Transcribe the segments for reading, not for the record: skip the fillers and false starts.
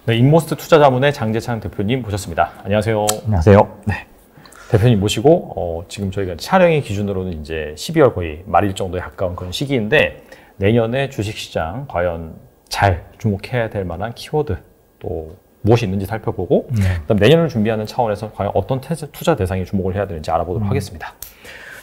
네, 인모스트 투자자문의 장재창 대표님 모셨습니다. 안녕하세요. 안녕하세요. 네. 대표님 모시고 지금 저희가 촬영의 기준으로는 이제 12월 거의 말일 정도에 가까운 그런 시기인데 내년에 주식시장 과연 잘 주목해야 될 만한 키워드 또 무엇이 있는지 살펴보고 그다음 내년을 준비하는 차원에서 과연 어떤 투자 대상에 주목을 해야 되는지 알아보도록 하겠습니다.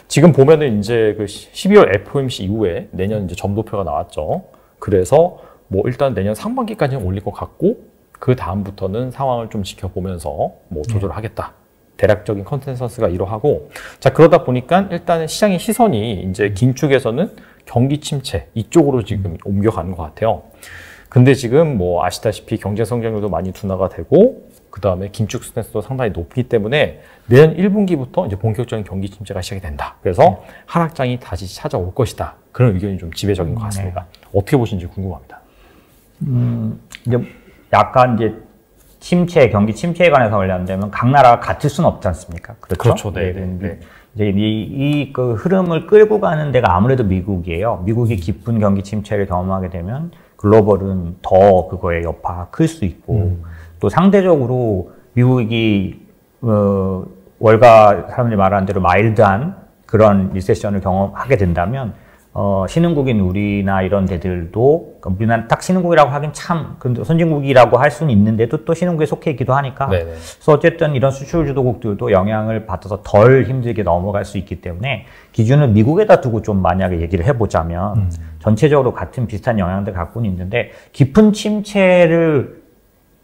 지금 보면은 이제 그 12월 FOMC 이후에 내년 이제 점도표가 나왔죠. 그래서 뭐 일단 내년 상반기까지는 올릴 것 같고 그 다음부터는 상황을 좀 지켜보면서 뭐 조절을 하겠다. 대략적인 컨센서스가 이러하고 자 그러다 보니까 일단은 시장의 시선이 이제 긴축에서는 경기 침체 이쪽으로 지금 옮겨가는 것 같아요. 근데 지금 뭐 아시다시피 경제 성장률도 많이 둔화가 되고 그 다음에 긴축 스탠스도 상당히 높기 때문에 내년 1분기부터 이제 본격적인 경기 침체가 시작이 된다. 그래서 하락장이 다시 찾아올 것이다. 그런 의견이 좀 지배적인 것 같습니다. 어떻게 보시는지 궁금합니다. 이제 약간 이제 경기 침체에 관해서 관련되면 각 나라가 같을 수는 없지 않습니까? 그렇죠. 네. 이제 그 흐름을 끌고 가는 데가 아무래도 미국이에요. 미국이 깊은 경기 침체를 경험하게 되면 글로벌은 더 그거의 여파가 클 수 있고 또 상대적으로 미국이 월가 사람들이 말하는 대로 마일드한 그런 리세션을 경험하게 된다면 신흥국인 우리나 이런 데들도 우리나라 딱 신흥국이라고 하긴 참 선진국이라고 할 수는 있는데도 또 신흥국에 속해 있기도 하니까 그래서 어쨌든 이런 수출 주도국들도 영향을 받아서 덜 힘들게 넘어갈 수 있기 때문에 기준을 미국에다 두고 좀 만약에 얘기를 해보자면 전체적으로 같은 비슷한 영향들 갖고는 있는데 깊은 침체를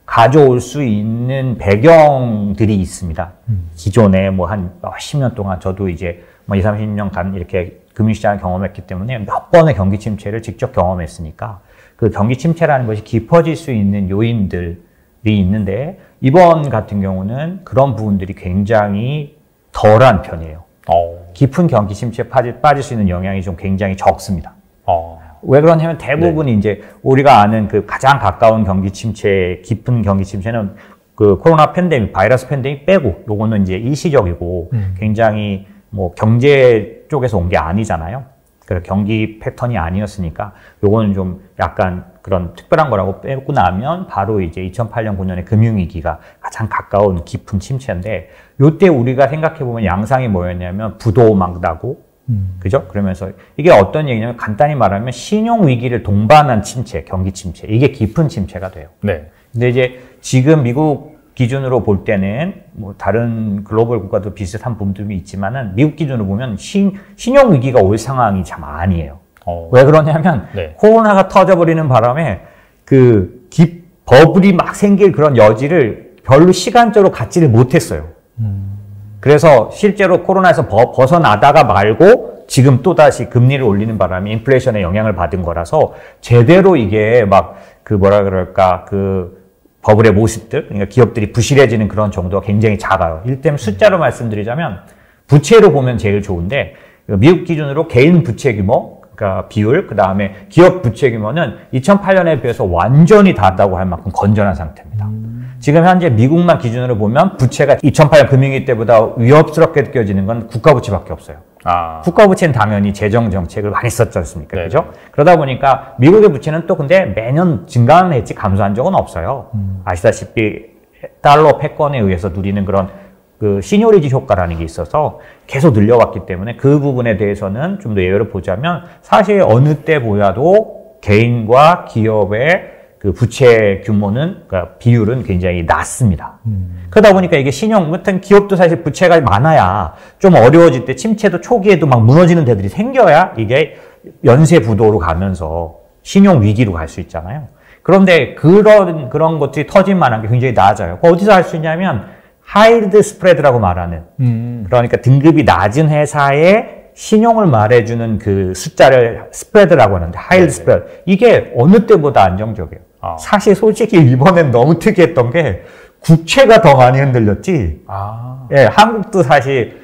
가져올 수 있는 배경들이 있습니다. 기존에 뭐 한 10년 동안 저도 이제 뭐 20, 30년간 이렇게 금융시장을 경험했기 때문에 몇 번의 경기 침체를 직접 경험했으니까 그 경기 침체라는 것이 깊어질 수 있는 요인들이 있는데 이번 같은 경우는 그런 부분들이 굉장히 덜한 편이에요. 깊은 경기 침체에 빠질 수 있는 영향이 좀 굉장히 적습니다. 왜 그러냐면 대부분이 이제 우리가 아는 그 가장 가까운 경기 침체, 깊은 경기 침체는 그 코로나 팬데믹, 바이러스 팬데믹 빼고 요거는 이제 일시적이고 굉장히 뭐 경제 쪽에서 온 게 아니잖아요. 그래서 경기 패턴이 아니었으니까 요거는 좀 약간 그런 특별한 거라고 빼고 나면 바로 이제 2008년 9년의 금융위기가 가장 가까운 깊은 침체인데 요때 우리가 생각해보면 양상이 뭐였냐면 부도 막 나고 그죠? 그러면서 이게 어떤 얘기냐면 간단히 말하면 신용위기를 동반한 침체, 경기 침체 이게 깊은 침체가 돼요. 근데 이제 지금 미국 기준으로 볼 때는 뭐 다른 글로벌 국가도 비슷한 부분들이 있지만은 미국 기준으로 보면 신용 위기가 올 상황이 참 아니에요. 왜 그러냐면 코로나가 터져버리는 바람에 그 버블이 막 생길 그런 여지를 별로 시간적으로 갖지를 못했어요. 그래서 실제로 코로나에서 벗어나다가 말고 지금 또다시 금리를 올리는 바람에 인플레이션에 영향을 받은 거라서 제대로 이게 막 그 뭐라 그럴까 그 버블의 모습들, 그러니까 기업들이 부실해지는 그런 정도가 굉장히 작아요. 일단 숫자로 말씀드리자면 부채로 보면 제일 좋은데 미국 기준으로 개인 부채 규모, 그러니까 비율, 그 다음에 기업 부채 규모는 2008년에 비해서 완전히 닿았다고 할 만큼 건전한 상태입니다. 지금 현재 미국만 기준으로 보면 부채가 2008년 금융위기 때보다 위협스럽게 느껴지는 건 국가부채밖에 없어요. 국가부채는 당연히 재정정책을 많이 썼지 않습니까? 그죠? 그러다 보니까 미국의 부채는 또 근데 매년 증가는 했지 감소한 적은 없어요. 아시다시피 달러 패권에 의해서 누리는 그런 그 시니어리티 효과라는 게 있어서 계속 늘려왔기 때문에 그 부분에 대해서는 좀 더 예외를 보자면 사실 어느 때 보여도 개인과 기업의 그 부채 규모는, 그러니까 비율은 굉장히 낮습니다. 그러다 보니까 이게 같은 기업도 사실 부채가 많아야 좀 어려워질 때 침체도 초기에도 막 무너지는 데들이 생겨야 이게 연쇄 부도로 가면서 신용 위기로 갈 수 있잖아요. 그런데 그런 것들이 터질 만한 게 굉장히 낮아요. 어디서 할 수 있냐면 하이드 스프레드라고 말하는 그러니까 등급이 낮은 회사의 신용을 말해주는 그 숫자를 스프레드라고 하는데 하이드 스프레드 이게 어느 때보다 안정적이에요. 사실 솔직히 이번엔 너무 특이했던 게 국채가 더 많이 흔들렸지. 예, 한국도 사실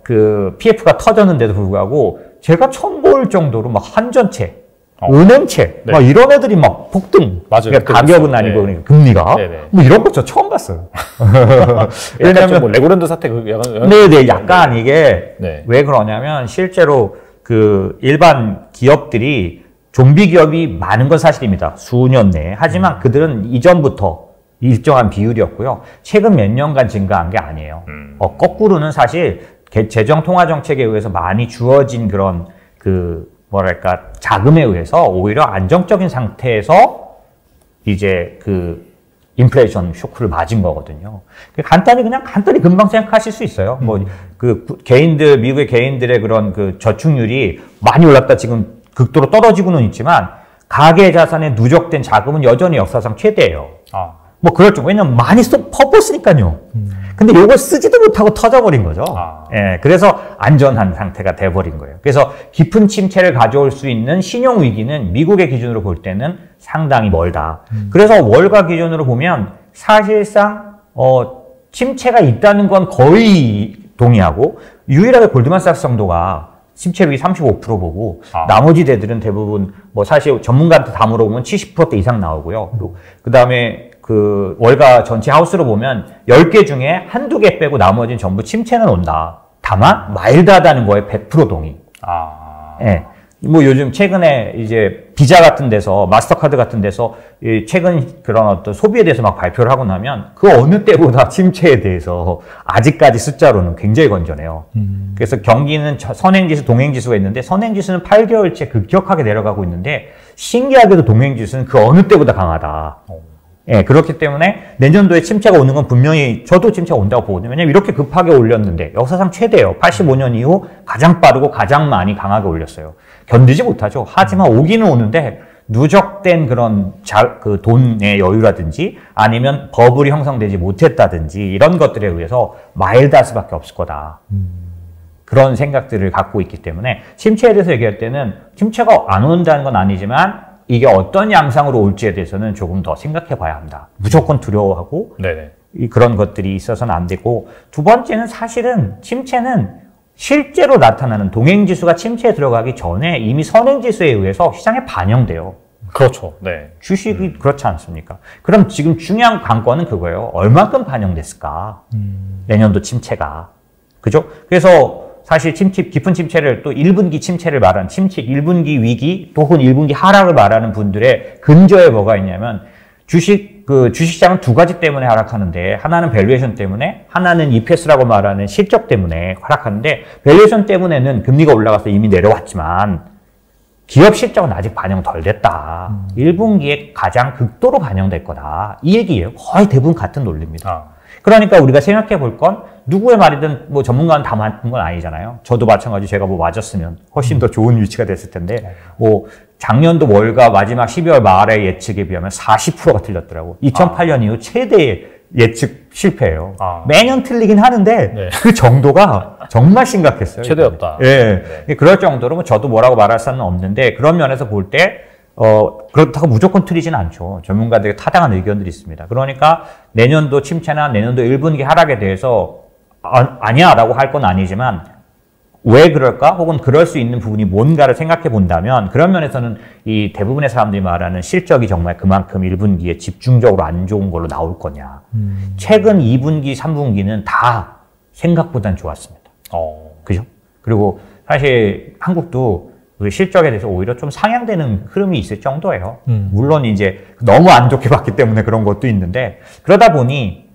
그 PF가 터졌는데도 불구하고 제가 처음 볼 정도로 막 한전채, 은행채 막 이런 애들이 막 폭등. 맞아요. 그러니까 가격은 아니고 그러니까 금리가 뭐 이런 거 저 처음 봤어요. 왜냐면 뭐 레고랜드 사태 그 약간 이게 왜 그러냐면 실제로 그 일반 기업들이 좀비 기업이 많은 건 사실입니다. 수년 내에. 하지만 그들은 이전부터 일정한 비율이었고요. 최근 몇 년간 증가한 게 아니에요. 거꾸로는 사실 재정 통화 정책에 의해서 많이 주어진 그런 뭐랄까 자금에 의해서 오히려 안정적인 상태에서 이제 인플레이션 쇼크를 맞은 거거든요. 간단히 금방 생각하실 수 있어요. 미국의 개인들의 그런 저축률이 많이 올랐다 지금 극도로 떨어지고는 있지만 가계 자산에 누적된 자금은 여전히 역사상 최대예요. 그렇죠. 왜냐면 많이 퍼붓으니까요. 근데 이걸 쓰지도 못하고 터져버린 거죠. 예, 그래서 안전한 상태가 돼버린 거예요. 그래서 깊은 침체를 가져올 수 있는 신용 위기는 미국의 기준으로 볼 때는 상당히 멀다. 그래서 월가 기준으로 보면 사실상 침체가 있다는 건 거의 동의하고 유일하게 골드만삭스 정도가 침체 위기 35% 보고 나머지 데들은 대부분 사실 전문가한테 다 물어보면 70%대 이상 나오고요. 그 다음에 월가 전체 하우스로 보면 10개 중에 한두 개 빼고 나머지는 전부 침체는 온다. 다만 마일드하다는 거에 100% 동의. 예. 요즘 최근에 이제 비자 같은 데서 마스터카드 같은 데서 최근 그런 어떤 소비에 대해서 막 발표를 하고 나면 그 어느 때보다 침체에 대해서 아직까지 숫자로는 굉장히 건전해요. 그래서 경기는 선행지수, 동행지수가 있는데 선행지수는 8개월째 급격하게 내려가고 있는데 신기하게도 동행지수는 그 어느 때보다 강하다. 예, 그렇기 때문에 내년도에 침체가 오는 건 분명히 저도 침체가 온다고 보거든요. 왜냐면 이렇게 급하게 올렸는데 역사상 최대예요. 85년 이후 가장 빠르고 가장 많이 강하게 올렸어요. 견디지 못하죠. 하지만 오기는 오는데 누적된 그런 돈의 여유라든지 아니면 버블이 형성되지 못했다든지 이런 것들에 의해서 마일드할 수밖에 없을 거다. 그런 생각들을 갖고 있기 때문에 침체에 대해서 얘기할 때는 침체가 안 온다는 건 아니지만 이게 어떤 양상으로 올지에 대해서는 조금 더 생각해 봐야 합니다. 무조건 두려워하고 그런 것들이 있어서는 안 되고 두 번째는 사실은 침체는 실제로 나타나는 동행지수가 침체에 들어가기 전에 이미 선행지수에 의해서 시장에 반영돼요. 그렇죠. 네. 주식이 그렇지 않습니까? 그럼 지금 중요한 관건은 그거예요. 얼마큼 반영됐을까? 내년도 침체가. 그죠? 그래서 사실 깊은 침체를 또 1분기 침체를 말하는 1분기 위기 또는 1분기 하락을 말하는 분들의 근저에 뭐가 있냐면 주식시장은 두 가지 때문에 하락하는데 하나는 밸류에이션 때문에 하나는 EPS라고 말하는 실적 때문에 하락하는데 밸류에이션 때문에는 금리가 올라가서 이미 내려왔지만 기업 실적은 아직 반영 덜 됐다. 1분기에 가장 극도로 반영될 거다. 이 얘기예요. 거의 대부분 같은 논리입니다. 그러니까 우리가 생각해 볼 건 누구의 말이든 전문가는 다 맞는 건 아니잖아요. 저도 마찬가지 제가 맞았으면 훨씬 더 좋은 위치가 됐을 텐데 작년도 월가 마지막 12월 말의 예측에 비하면 40%가 틀렸더라고. 2008년 이후 최대의 예측 실패예요. 매년 틀리긴 하는데 그 정도가 정말 심각했어요. 최대였다. 예. 그럴 정도로 저도 뭐라고 말할 수는 없는데 그런 면에서 볼 때 그렇다고 무조건 틀리진 않죠. 전문가들에게 타당한 의견들이 있습니다. 그러니까 내년도 침체나 내년도 1분기 하락에 대해서 아니야 라고 할 건 아니지만 왜 그럴까? 혹은 그럴 수 있는 부분이 뭔가를 생각해 본다면 그런 면에서는 이 대부분의 사람들이 말하는 실적이 정말 그만큼 1분기에 집중적으로 안 좋은 걸로 나올 거냐. 최근 2분기, 3분기는 다 생각보단 좋았습니다. 그죠? 그리고 사실 한국도 실적에 대해서 오히려 좀 상향되는 흐름이 있을 정도예요. 물론 이제 너무 안 좋게 봤기 때문에 그런 것도 있는데 그러다 보니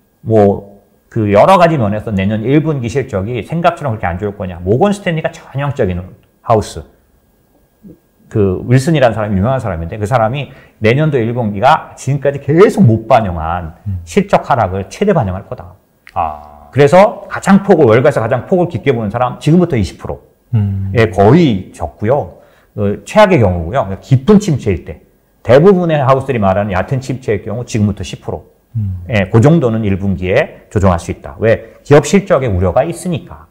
여러 가지 면에서 내년 1분기 실적이 생각처럼 그렇게 안 좋을 거냐. 모건 스탠리가 전형적인 하우스. 윌슨이라는 사람이 유명한 사람인데 그 사람이 내년도 1분기가 지금까지 계속 못 반영한 실적 하락을 최대 반영할 거다. 그래서 월가에서 가장 폭을 깊게 보는 사람 지금부터 20%. 예, 거의 적고요. 최악의 경우고요. 깊은 침체일 때. 대부분의 하우스들이 말하는 얕은 침체일 경우 지금부터 10%. 예, 그 정도는 1분기에 조정할 수 있다. 왜? 기업 실적에 우려가 있으니까.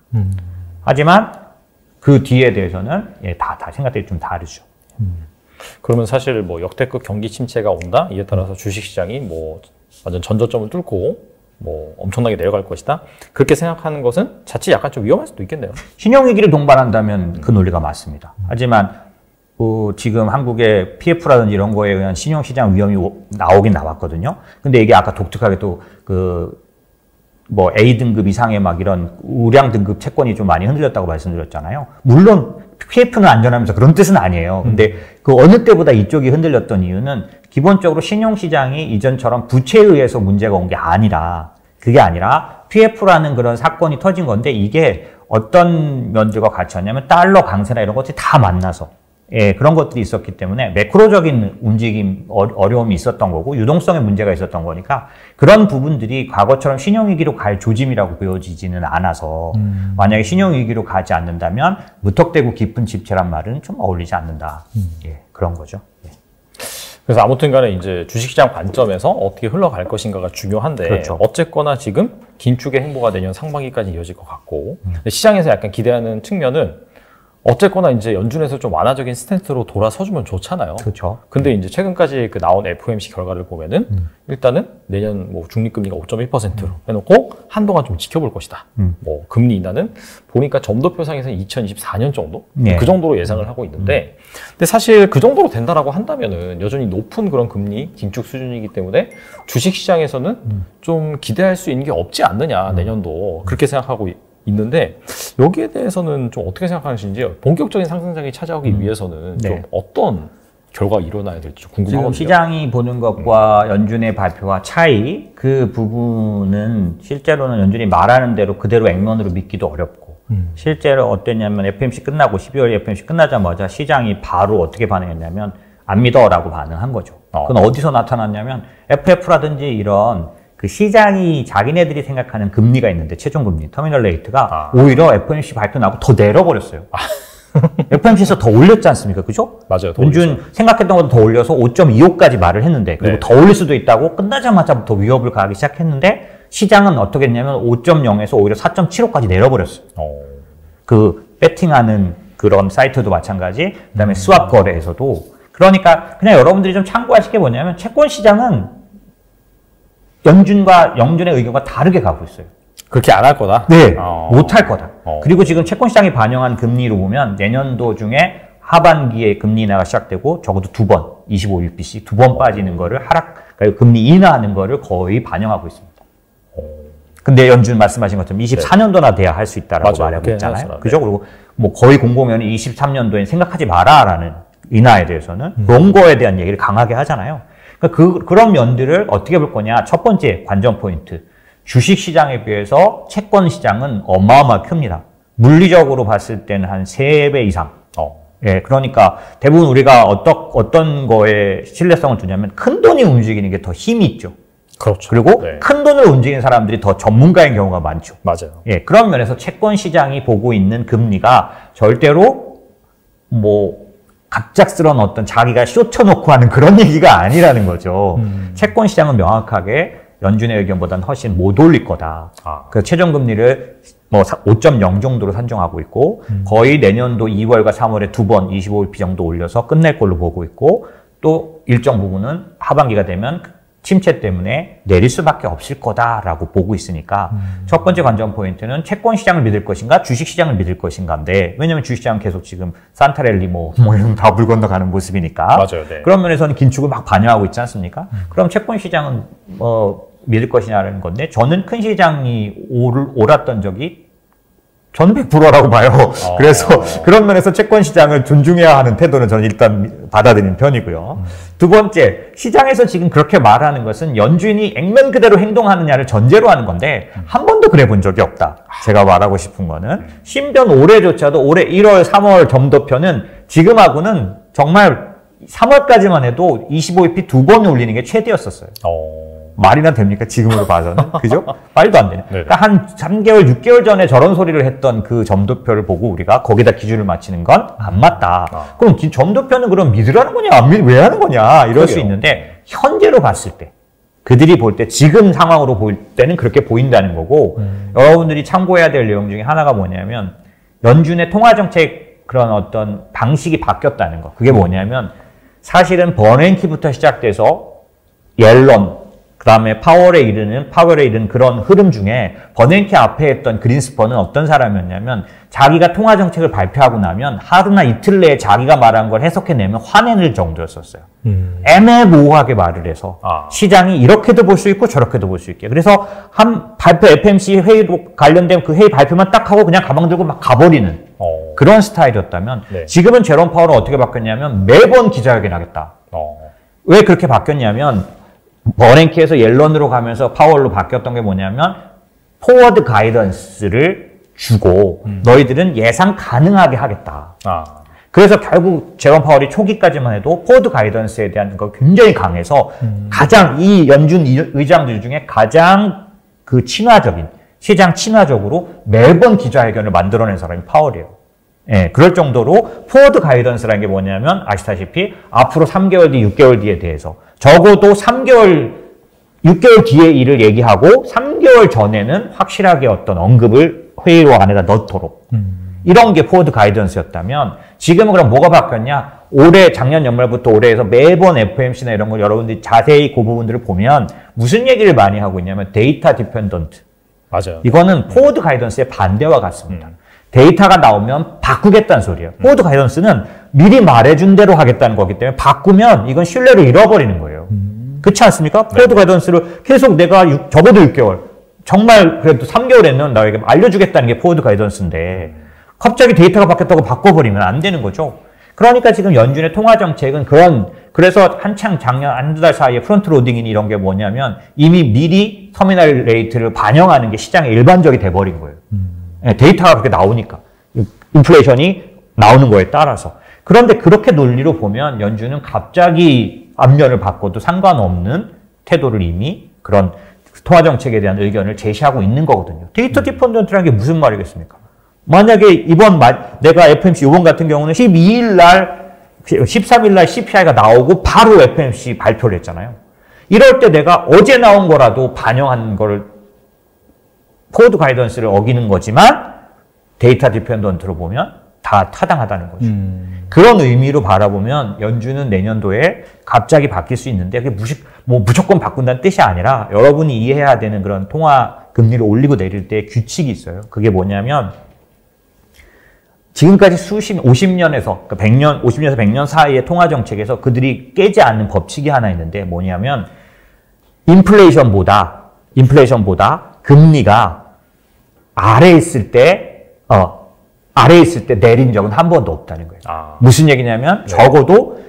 하지만 그 뒤에 대해서는 다 생각들이 좀 다르죠. 그러면 사실 역대급 경기 침체가 온다? 이에 따라서 주식시장이 완전 전저점을 뚫고 엄청나게 내려갈 것이다. 그렇게 생각하는 것은 자칫 약간 좀 위험할 수도 있겠네요. 신용위기를 동반한다면 그 논리가 맞습니다. 하지만 지금 한국의 PF라든지 이런 거에 의한 신용시장 위험이 나오긴 나왔거든요. 근데 이게 아까 독특하게 또 A등급 이상의 이런 우량 등급 채권이 좀 많이 흔들렸다고 말씀드렸잖아요. 물론 PF는 안전하면서 그런 뜻은 아니에요. 근데 그 어느 때보다 이쪽이 흔들렸던 이유는 기본적으로 신용시장이 이전처럼 부채에 의해서 문제가 온 게 아니라 그게 아니라 PF라는 그런 사건이 터진 건데 이게 어떤 면들과 같이 왔냐면 달러 강세나 이런 것들이 다 만나서 예, 그런 것들이 있었기 때문에 매크로적인 움직임, 어려움이 있었던 거고 유동성에 문제가 있었던 거니까 그런 부분들이 과거처럼 신용위기로 갈 조짐이라고 보여지지는 않아서 만약에 신용위기로 가지 않는다면 무턱대고 깊은 집체란 말은 좀 어울리지 않는다. 예, 그런 거죠. 예. 그래서 아무튼 간에 이제 주식시장 관점에서 어떻게 흘러갈 것인가가 중요한데 그렇죠. 어쨌거나 지금 긴축의 행보가 내년 상반기까지 이어질 것 같고 근데 시장에서 약간 기대하는 측면은 어쨌거나 이제 연준에서 좀 완화적인 스탠스로 돌아서주면 좋잖아요. 그렇죠. 근데 이제 최근까지 그 나온 FOMC 결과를 보면은 일단은 내년 뭐 중립금리가 5.1%로 해놓고 한동안 좀 지켜볼 것이다. 뭐 금리 인하는 보니까 점도표상에서는 2024년 정도? 예. 그 정도로 예상을 하고 있는데 근데 사실 그 정도로 된다라고 한다면은 여전히 높은 그런 금리 긴축 수준이기 때문에 주식시장에서는 좀 기대할 수 있는 게 없지 않느냐 내년도 그렇게 생각하고 있는데 여기에 대해서는 좀 어떻게 생각하시는지 본격적인 상승장이 찾아오기 위해서는 네. 좀 어떤 결과가 일어나야 될지 궁금하거든요. 지금 시장이 보는 것과 연준의 발표와 차이 그 부분은 실제로는 연준이 말하는 대로 그대로 액면으로 믿기도 어렵고 실제로 어땠냐면 FOMC 끝나고 12월 FOMC 끝나자마자 시장이 바로 어떻게 반응했냐면 안 믿어라고 반응한 거죠. 그건 어디서 나타났냐면 FF라든지 이런 그 시장이 자기네들이 생각하는 금리가 있는데 최종 금리, 터미널 레이트가 오히려 FOMC 발표 나고 더 내려버렸어요. FOMC에서 더 올렸지 않습니까? 그죠? 맞아요. 연준 생각했던 것보다 더 올려서 5.25까지 말을 했는데 그리고 네. 더 올릴 수도 있다고 끝나자마자부터 위협을 가하기 시작했는데 시장은 어떻게 했냐면 5.0에서 오히려 4.75까지 내려버렸어요. 그 배팅하는 그런 사이트도 마찬가지 그다음에 스왑 거래에서도 그러니까 그냥 여러분들이 좀 참고하실 게 뭐냐면 채권 시장은 연준과 영준의 의견과 다르게 가고 있어요. 그렇게 안 할 거다? 네, 못할 거다. 그리고 지금 채권 시장이 반영한 금리로 보면 내년도 중에 하반기에 금리 인하가 시작되고 적어도 2번, 25bp씩 2번 빠지는 거를 그러니까 금리 인하하는 거를 거의 반영하고 있습니다. 근데 연준 말씀하신 것처럼 24년도나 돼야 할 수 있다라고 말하고 있잖아요. 그죠? 그리고 뭐 거의 공공연히 23년도엔 생각하지 마라라는 인하에 대해서는 그런 거에 대한 얘기를 강하게 하잖아요. 그러니까 그런 면들을 어떻게 볼 거냐. 첫 번째 관전 포인트. 주식시장에 비해서 채권시장은 어마어마하게 큽니다. 물리적으로 봤을 때는 한 3배 이상. 예, 그러니까 대부분 우리가 어떤 거에 신뢰성을 두냐면 큰 돈이 움직이는 게 더 힘이 있죠. 그렇죠. 그리고 큰 돈을 움직이는 사람들이 더 전문가인 경우가 많죠. 맞아요. 예, 그런 면에서 채권시장이 보고 있는 금리가 절대로 뭐 갑작스러운 어떤 자기가 쇼쳐놓고 하는 그런 얘기가 아니라는 거죠. 채권 시장은 명확하게 연준의 의견보다는 훨씬 못 올릴 거다. 그 최종 금리를 뭐 5.0 정도로 산정하고 있고 거의 내년도 2월과 3월에 2번 25bp 정도 올려서 끝낼 걸로 보고 있고 또 일정 부분은 하반기가 되면 침체 때문에 내릴 수밖에 없을 거다라고 보고 있으니까 첫 번째 관전 포인트는 채권 시장을 믿을 것인가 주식 시장을 믿을 것인가인데 왜냐면 주식 시장은 계속 지금 산타랠리 뭐 이런 다 물 건너가는 모습이니까 맞아요. 네. 그런 면에서는 긴축을 막 반영하고 있지 않습니까? 그럼 채권 시장은 믿을 것이냐는 건데 저는 큰 시장이 옳았던 적이 저는 100%라고 봐요. 그래서 그런 면에서 채권 시장을 존중해야 하는 태도는 저는 일단 받아들이는 편이고요. 두 번째, 시장에서 지금 그렇게 말하는 것은 연준이 액면 그대로 행동하느냐를 전제로 하는 건데 한 번도 그래 본 적이 없다. 제가 말하고 싶은 거는 신변 올해조차도 올해 1월, 3월 점도표는 지금하고는 정말 3월까지만 해도 25bp 2번 올리는 게 최대였었어요. 말이나 됩니까? 지금으로 봐서는. 그죠? 말도 안 되네. 그러니까 한 3개월, 6개월 전에 저런 소리를 했던 그 점도표를 보고 우리가 거기다 기준을 맞추는 건 안 맞다. 그럼 점도표는 그럼 믿으라는 거냐? 왜 하는 거냐? 이럴 수 있는데 현재로 봤을 때 그들이 볼 때 지금 상황으로 볼 때는 그렇게 보인다는 거고 여러분들이 참고해야 될 내용 중에 하나가 뭐냐면 연준의 통화정책 그런 어떤 방식이 바뀌었다는 거. 그게 뭐냐면 사실은 버냉키부터 시작돼서 옐런 그 다음에 파월에 이르는 그런 흐름 중에 버냉키 앞에 했던 그린스펀은 어떤 사람이었냐면 자기가 통화정책을 발표하고 나면 하루나 이틀 내에 자기가 말한 걸 해석해내면 화내는 정도였었어요. 애매모호하게 말을 해서 시장이 이렇게도 볼 수 있고 저렇게도 볼 수 있게. 그래서 한 발표 FOMC 회의로 관련된 그 회의 발표만 딱 하고 그냥 가방 들고 막 가버리는 그런 스타일이었다면 네. 지금은 제롬 파월은 어떻게 바뀌었냐면 매번 기자회견 하겠다. 왜 그렇게 바뀌었냐면 버냉키에서 옐런으로 가면서 파월로 바뀌었던 게 뭐냐면 포워드 가이던스를 주고 너희들은 예상 가능하게 하겠다. 그래서 결국 제롬 파월이 초기까지만 해도 포워드 가이던스에 대한 거 굉장히 강해서 가장 이 연준 의장들 중에 가장 그 친화적인 시장 친화적으로 매번 기자회견을 만들어낸 사람이 파월이에요. 예, 그럴 정도로 포워드 가이던스라는 게 뭐냐면 아시다시피 앞으로 3개월 뒤, 6개월 뒤에 대해서 적어도 6개월 뒤의 일을 얘기하고 3개월 전에는 확실하게 어떤 언급을 회의로 안에다 넣도록 이런 게 포워드 가이던스였다면 지금은 그럼 뭐가 바뀌었냐? 작년 연말부터 올해에서 매번 FOMC나 이런 걸 여러분들이 자세히 그 부분들을 보면 무슨 얘기를 많이 하고 있냐면 데이터 디펜던트. 맞아요. 이거는 포워드 가이던스의 반대와 같습니다. 데이터가 나오면 바꾸겠다는 소리예요. 포워드 가이던스는 미리 말해준 대로 하겠다는 거기 때문에 바꾸면 이건 신뢰를 잃어버리는 거예요. 그렇지 않습니까? 포워드 가이던스를 계속 내가 적어도 6개월, 정말 그래도 3개월 했는 나에게 알려주겠다는 게 포워드 가이던스인데 갑자기 데이터가 바뀌었다고 바꿔버리면 안 되는 거죠. 그러니까 지금 연준의 통화정책은 그래서 한창 작년 한두 달 사이에 프론트 로딩이니 이런 게 뭐냐면 이미 미리 터미널 레이트를 반영하는 게 시장에 일반적이 돼버린 거예요. 네, 데이터가 그렇게 나오니까. 인플레이션이 나오는 거에 따라서. 그런데 그렇게 논리로 보면 연준은 갑자기 앞면을 바꿔도 상관없는 태도를 이미 그런 통화정책에 대한 의견을 제시하고 있는 거거든요. 데이터 디펜던트라는 게 무슨 말이겠습니까? 만약에 내가 FOMC 이번 같은 경우는 13일 날 CPI가 나오고 바로 FOMC 발표를 했잖아요. 이럴 때 내가 어제 나온 거라도 반영한 거를 포워드 가이던스를 어기는 거지만 데이터 디펜던트로 보면 다 타당하다는 거죠. 그런 의미로 바라보면 연준은 내년도에 갑자기 바뀔 수 있는데 그게 무조건 바꾼다는 뜻이 아니라 여러분이 이해해야 되는 그런 통화 금리를 올리고 내릴 때 규칙이 있어요. 그게 뭐냐면 지금까지 50년에서 100년 사이의 통화 정책에서 그들이 깨지 않는 법칙이 하나 있는데 뭐냐면 인플레이션보다 금리가 아래에 있을 때 내린 적은 한 번도 없다는 거예요. 무슨 얘기냐면 적어도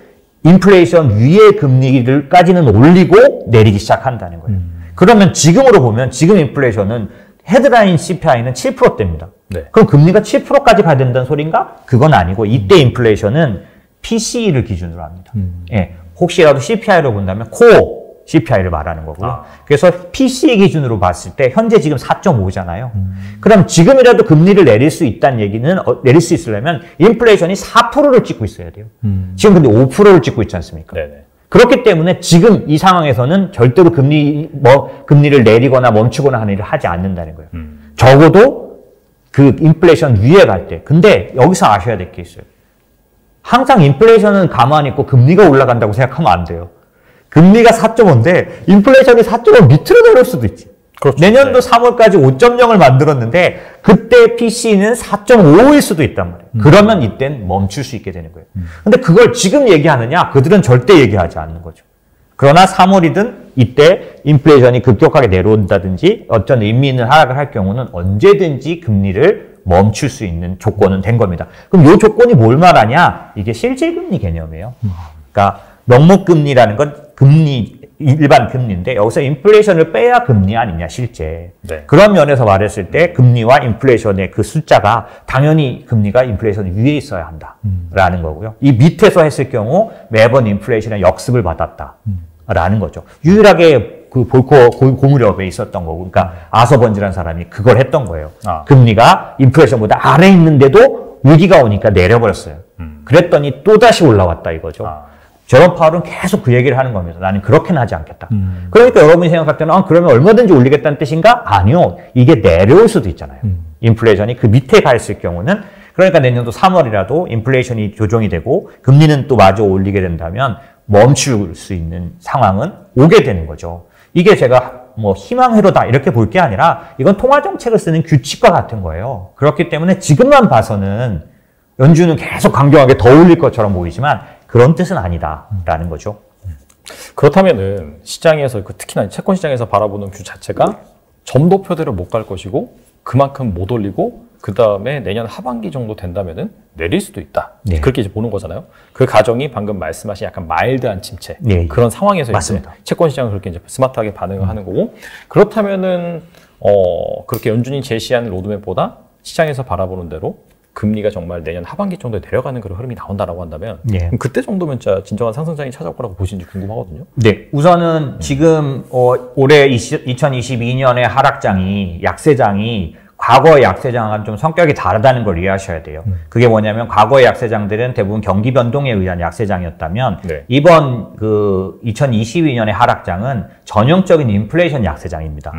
인플레이션 위의 금리를까지는 올리고 내리기 시작한다는 거예요. 그러면 지금으로 보면 지금 인플레이션은 헤드라인 CPI는 7%대입니다. 네. 그럼 금리가 7%까지 가야 된다는 소린가? 그건 아니고 이때 인플레이션은 PCE를 기준으로 합니다. 예, 혹시라도 CPI로 본다면 코어 CPI를 말하는 거고요. 그래서 PCE 기준으로 봤을 때 현재 지금 4.5잖아요. 그럼 지금이라도 금리를 내릴 수 있다는 얘기는 내릴 수 있으려면 인플레이션이 4%를 찍고 있어야 돼요. 지금 근데 5%를 찍고 있지 않습니까? 네네. 그렇기 때문에 지금 이 상황에서는 절대로 금리를 내리거나 멈추거나 하는 일을 하지 않는다는 거예요. 적어도 그 인플레이션 위에 갈 때. 근데 여기서 아셔야 될 게 있어요. 항상 인플레이션은 가만히 있고 금리가 올라간다고 생각하면 안 돼요. 금리가 4.5인데 인플레이션이 4.5 밑으로 내려올 수도 있지. 그렇죠. 내년도 3월까지 5.0을 만들었는데 그때 PC는 4.5일 수도 있단 말이에요. 그러면 이땐 멈출 수 있게 되는 거예요. 근데 그걸 지금 얘기하느냐? 그들은 절대 얘기하지 않는 거죠. 그러나 3월이든 이때 인플레이션이 급격하게 내려온다든지 어떤 의미 있는 하락을 할 경우는 언제든지 금리를 멈출 수 있는 조건은 된 겁니다. 그럼 이 조건이 뭘 말하냐? 이게 실질금리 개념이에요. 그러니까 명목금리라는 건 일반 금리인데 여기서 인플레이션을 빼야 금리 아니냐 실제. 네. 그런 면에서 말했을 때 금리와 인플레이션의 그 숫자가 당연히 금리가 인플레이션 위에 있어야 한다라는 거고요. 이 밑에서 했을 경우 매번 인플레이션의 역습을 받았다라는 거죠. 유일하게 그 볼코 고무렵에 있었던 거고, 그러니까 아서번지라는 사람이 그걸 했던 거예요. 금리가 인플레이션보다 아래 있는데도 위기가 오니까 내려버렸어요. 그랬더니 또 다시 올라왔다 이거죠. 제롬 파월은 계속 그 얘기를 하는 겁니다. 나는 그렇게는 하지 않겠다. 그러니까 여러분이 생각할 때는 그러면 얼마든지 올리겠다는 뜻인가? 아니요. 이게 내려올 수도 있잖아요. 인플레이션이 그 밑에 가 있을 경우는 그러니까 내년도 3월이라도 인플레이션이 조정이 되고 금리는 또 마저 올리게 된다면 멈출 수 있는 상황은 오게 되는 거죠. 이게 제가 희망회로다 이렇게 볼 게 아니라 이건 통화정책을 쓰는 규칙과 같은 거예요. 그렇기 때문에 지금만 봐서는 연준은 계속 강경하게 더 올릴 것처럼 보이지만 그런 뜻은 아니다라는 거죠. 그렇다면은 시장에서 특히나 채권 시장에서 바라보는 뷰 자체가 점도표대로 못 갈 것이고 그만큼 못 올리고 그 다음에 내년 하반기 정도 된다면은 내릴 수도 있다. 네. 그렇게 이제 보는 거잖아요. 그 가정이 방금 말씀하신 약간 마일드한 침체 네. 그런 상황에서 맞습니다. 이제 채권 시장은 그렇게 이제 스마트하게 반응을 하는 거고 그렇다면은 그렇게 연준이 제시한 로드맵보다 시장에서 바라보는 대로 금리가 정말 내년 하반기 정도에 내려가는 그런 흐름이 나온다라고 한다면 네. 그럼 그때 정도면 진짜 진정한 상승장이 찾아올 거라고 보시는지 궁금하거든요. 네, 우선은 지금 올해 2022년의 하락장이 약세장이 과거의 약세장과는 좀 성격이 다르다는 걸 이해하셔야 돼요. 그게 뭐냐면 과거의 약세장들은 대부분 경기 변동에 의한 약세장이었다면 네. 이번 그 2022년의 하락장은 전형적인 인플레이션 약세장입니다.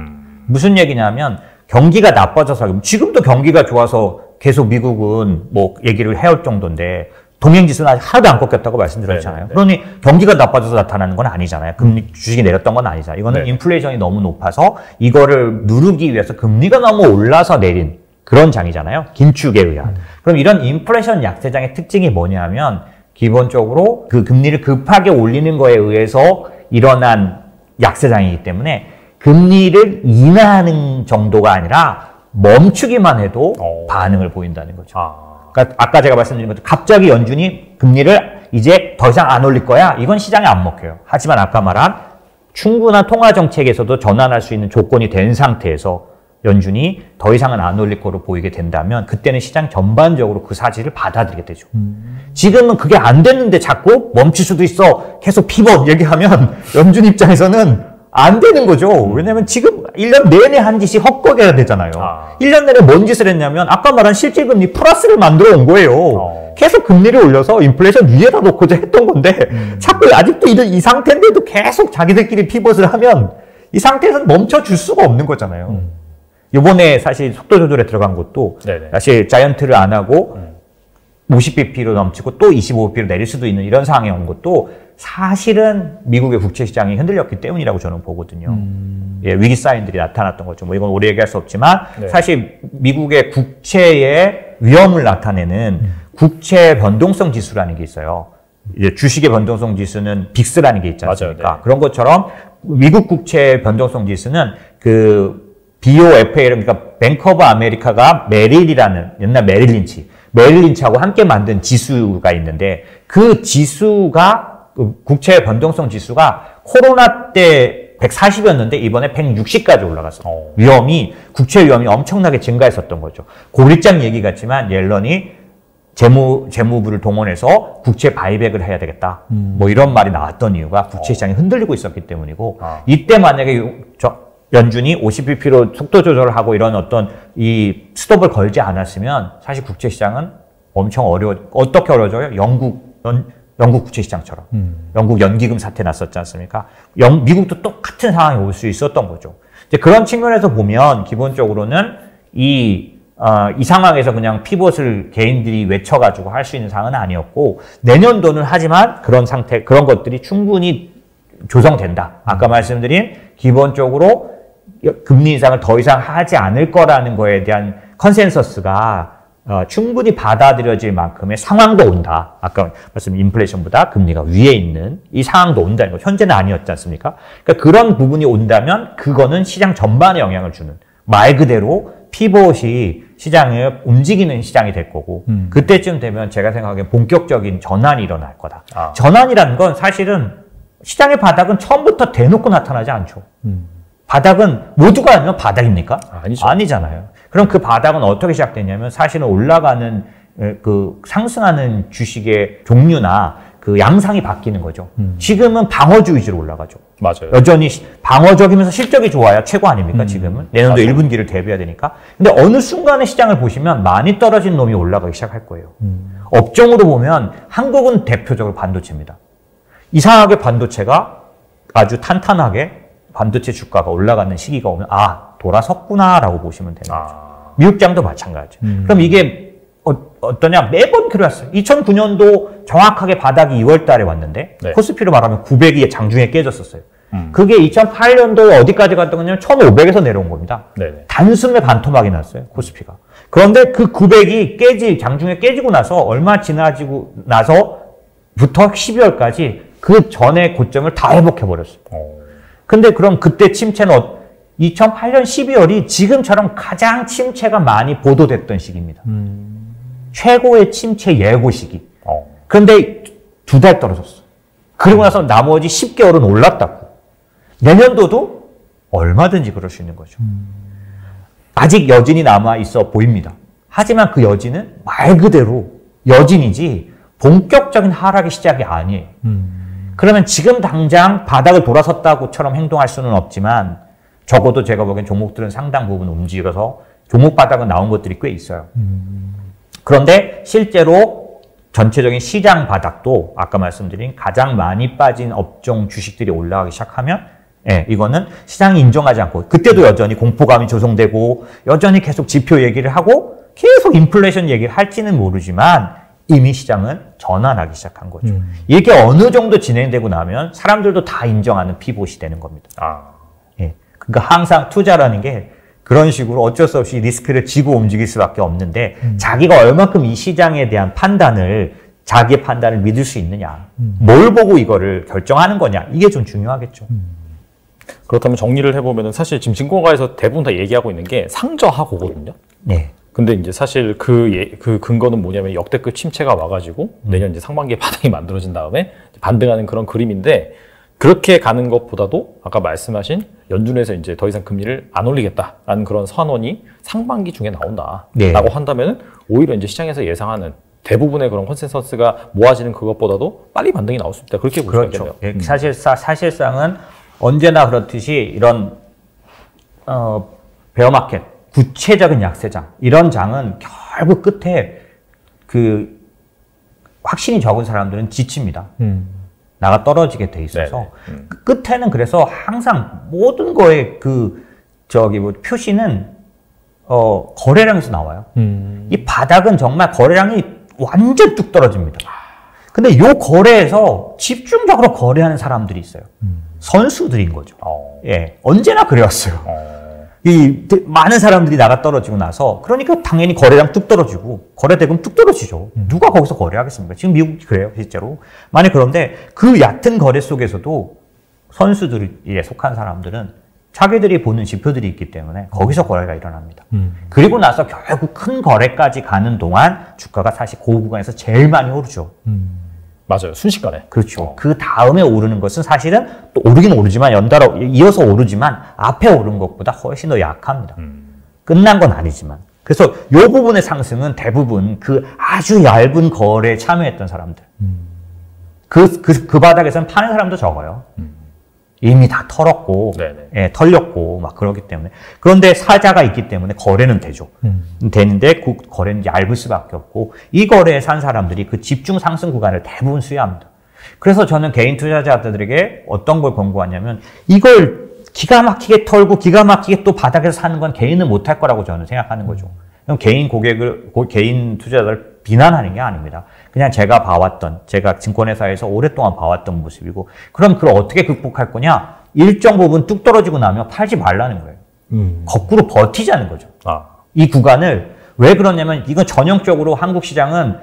무슨 얘기냐면 경기가 나빠져서 지금도 경기가 좋아서 계속 미국은 뭐 얘기를 해올 정도인데 동행지수는 아직 하나도 안 꺾였다고 말씀드렸잖아요. 네네. 그러니 경기가 나빠져서 나타나는 건 아니잖아요. 금리 주식이 내렸던 건 아니잖아요. 이거는 네. 인플레이션이 너무 높아서 이거를 누르기 위해서 금리가 너무 올라서 내린 그런 장이잖아요. 긴축에 의한. 그럼 이런 인플레이션 약세장의 특징이 뭐냐면 기본적으로 그 금리를 급하게 올리는 거에 의해서 일어난 약세장이기 때문에 금리를 인하하는 정도가 아니라 멈추기만 해도 반응을 보인다는 거죠. 그러니까 아까 제가 말씀드린 것처럼 갑자기 연준이 금리를 이제 더 이상 안 올릴 거야. 이건 시장에 안 먹혀요. 하지만 아까 말한 충분한 통화 정책에서도 전환할 수 있는 조건이 된 상태에서 연준이 더 이상은 안 올릴 거로 보이게 된다면 그때는 시장 전반적으로 그 사실을 받아들이게 되죠. 지금은 그게 안 됐는데 자꾸 멈출 수도 있어. 계속 피벗 얘기하면 연준 입장에서는 안 되는 거죠. 왜냐면 지금 1년 내내 한 짓이 헛거겨야 되잖아요. 1년 내내 뭔 짓을 했냐면 아까 말한 실질금리 플러스를 만들어 온 거예요. 계속 금리를 올려서 인플레이션 위에다 놓고자 했던 건데 자꾸 아직도 이 상태인데도 계속 자기들끼리 피벗을 하면 이 상태에서는 멈춰줄 수가 없는 거잖아요. 이번에 사실 속도 조절에 들어간 것도 네네. 사실 자이언트를 안 하고 50bp로 넘치고 또 25bp로 내릴 수도 있는 이런 상황에 온 것도 사실은 미국의 국채 시장이 흔들렸기 때문이라고 저는 보거든요. 예, 위기 사인들이 나타났던 거죠. 뭐 이건 오래 얘기할 수 없지만 네. 사실 미국의 국채의 위험을 나타내는 국채 변동성 지수라는 게 있어요. 이제 주식의 변동성 지수는 빅스라는 게 있지 않습니까? 맞아요. 네. 그런 것처럼 미국 국채 변동성 지수는 그 BOFA 그러니까 뱅크 오브 아메리카가 메릴이라는 옛날 메릴린치하고 함께 만든 지수가 있는데 그 지수가 국채 변동성 지수가 코로나 때 140이었는데 이번에 160까지 올라갔어. 국채 위험이 엄청나게 증가했었던 거죠. 고립장 얘기 같지만 옐런이 재무부를 동원해서 국채 바이백을 해야 되겠다. 뭐 이런 말이 나왔던 이유가 국채 시장이 흔들리고 있었기 때문이고 이때 만약에 연준이 50bp로 속도 조절을 하고 이런 어떤 이 스톱을 걸지 않았으면 사실 국채 시장은 엄청 어떻게 어려워져요? 영국 국채 시장처럼. 영국 연기금 사태 났었지 않습니까? 미국도 똑같은 상황이 올 수 있었던 거죠. 이제 그런 측면에서 보면 기본적으로는 이 상황에서 그냥 피벗을 개인들이 외쳐가지고 할 수 있는 상황은 아니었고 내년도는 하지만 그런 것들이 충분히 조성된다. 아까 말씀드린 기본적으로 금리 인상을 더 이상 하지 않을 거라는 거에 대한 컨센서스가 충분히 받아들여질 만큼의 상황도 온다. 아까 말씀드린 인플레이션보다 금리가 위에 있는 이 상황도 온다는 거. 현재는 아니었지 않습니까? 그러니까 그런 부분이 온다면 그거는 시장 전반에 영향을 주는 말 그대로 피벗이 시장을 움직이는 시장이 될 거고 그때쯤 되면 제가 생각하기엔 본격적인 전환이 일어날 거다. 전환이라는 건 사실은 시장의 바닥은 처음부터 대놓고 나타나지 않죠. 바닥은 모두가 알면 바닥입니까? 아니죠. 아니잖아요. 그럼 그 바닥은 어떻게 시작되냐면 사실은 올라가는 그 상승하는 주식의 종류나 그 양상이 바뀌는 거죠. 지금은 방어주 위주로 올라가죠. 맞아요. 여전히 방어적이면서 실적이 좋아야 최고 아닙니까? 지금은 내년도 1분기를 대비해야 되니까. 근데 어느 순간에 시장을 보시면 많이 떨어진 놈이 올라가기 시작할 거예요. 업종으로 보면 한국은 대표적으로 반도체입니다. 이상하게 반도체가 아주 탄탄하게 반도체 주가가 올라가는 시기가 오면 돌아섰구나라고 보시면 되는 거죠. 미국장도 마찬가지죠. 그럼 이게 어떠냐? 매번 그랬어요. 2009년도 정확하게 바닥이 2월 달에 왔는데 네. 코스피로 말하면 900이 장중에 깨졌었어요. 그게 2008년도에 어디까지 갔던 거냐면 1500에서 내려온 겁니다. 네네. 단숨에 반토막이 났어요. 코스피가. 그런데 그 900이 장중에 깨지고 나서 얼마 지나지고 나서부터 12월까지 그 전에 고점을 다 회복해버렸어요. 근데 그럼 그때 침체는 2008년 12월이 지금처럼 가장 침체가 많이 보도됐던 시기입니다. 최고의 침체 예고 시기. 그런데 2달 떨어졌어. 그리고 나서 나머지 10개월은 올랐다고. 내년도도 얼마든지 그럴 수 있는 거죠. 아직 여진이 남아 있어 보입니다. 하지만 그 여진은 말 그대로 여진이지 본격적인 하락의 시작이 아니에요. 그러면 지금 당장 바닥을 돌아섰다고처럼 행동할 수는 없지만 적어도 제가 보기엔 종목들은 상당 부분 움직여서 종목 바닥은 나온 것들이 꽤 있어요. 그런데 실제로 전체적인 시장 바닥도 아까 말씀드린 가장 많이 빠진 업종 주식들이 올라가기 시작하면 이거는 시장이 인정하지 않고 그때도 여전히 공포감이 조성되고 여전히 계속 지표 얘기를 하고 계속 인플레이션 얘기를 할지는 모르지만 이미 시장은 전환하기 시작한 거죠. 이게 어느 정도 진행되고 나면 사람들도 다 인정하는 피봇이 되는 겁니다. 그러니까 항상 투자라는 게 그런 식으로 어쩔 수 없이 리스크를 지고 움직일 수밖에 없는데 자기가 얼만큼 이 시장에 대한 판단을 자기의 판단을 믿을 수 있느냐 뭘 보고 이거를 결정하는 거냐 이게 좀 중요하겠죠. 그렇다면 정리를 해보면 사실 지금 증권가에서 대부분 다 얘기하고 있는 게 상저하고거든요. 네. 근데 이제 사실 그 근거는 뭐냐면 역대급 침체가 와가지고 내년 이제 상반기에 바닥이 만들어진 다음에 반등하는 그런 그림인데 그렇게 가는 것보다도 아까 말씀하신 연준에서 이제 더 이상 금리를 안 올리겠다라는 그런 선언이 상반기 중에 나온다라고 네. 한다면은 오히려 이제 시장에서 예상하는 대부분의 그런 컨센서스가 모아지는 그것보다도 빨리 반등이 나올 수 있다. 그렇게 볼 수 있겠네요. 사실상은 언제나 그렇듯이 이런 베어마켓, 구체적인 약세장 이런 장은 결국 끝에 그 확신이 적은 사람들은 지칩니다. 나가 떨어지게 돼 있어서 끝에는 그래서 항상 모든 거에 표시는 거래량에서 나와요. 이 바닥은 정말 거래량이 완전 뚝 떨어집니다. 근데 요 거래에서 집중적으로 거래하는 사람들이 있어요. 선수들인 거죠. 언제나 그래왔어요. 이 많은 사람들이 나가 떨어지고 나서 그러니까 당연히 거래량 뚝 떨어지고 거래대금 뚝 떨어지죠. 누가 거기서 거래하겠습니까? 지금 미국이 그래요, 실제로. 만약 그런데 그 얕은 거래 속에서도 선수들에 속한 사람들은 자기들이 보는 지표들이 있기 때문에 거기서 거래가 일어납니다. 그리고 나서 결국 큰 거래까지 가는 동안 주가가 사실 그 구간에서 제일 많이 오르죠. 맞아요. 순식간에. 그렇죠. 그 다음에 오르는 것은 사실은 또 오르긴 오르지만 연달아 이어서 오르지만 앞에 오른 것보다 훨씬 더 약합니다. 끝난 건 아니지만. 그래서 이 부분의 상승은 대부분 그 아주 얇은 거래에 참여했던 사람들. 그 바닥에서는 파는 사람도 적어요. 이미 다 털었고, 털렸고, 막 그러기 때문에. 그런데 사자가 있기 때문에 거래는 되죠. 되는데 그 거래는 얇을 수밖에 없고, 이 거래에 산 사람들이 그 집중 상승 구간을 대부분 수여합니다. 그래서 저는 개인 투자자들에게 어떤 걸 권고하냐면, 이걸 기가 막히게 털고 기가 막히게 또 바닥에서 사는 건 개인은 못할 거라고 저는 생각하는 거죠. 그럼 개인 개인 투자자를 비난하는 게 아닙니다. 그냥 제가 증권회사에서 오랫동안 봐왔던 모습이고, 그럼 그걸 어떻게 극복할 거냐? 일정 부분 뚝 떨어지고 나면 팔지 말라는 거예요. 거꾸로 버티자는 거죠. 이 구간을. 왜 그러냐면, 이건 전형적으로 한국 시장은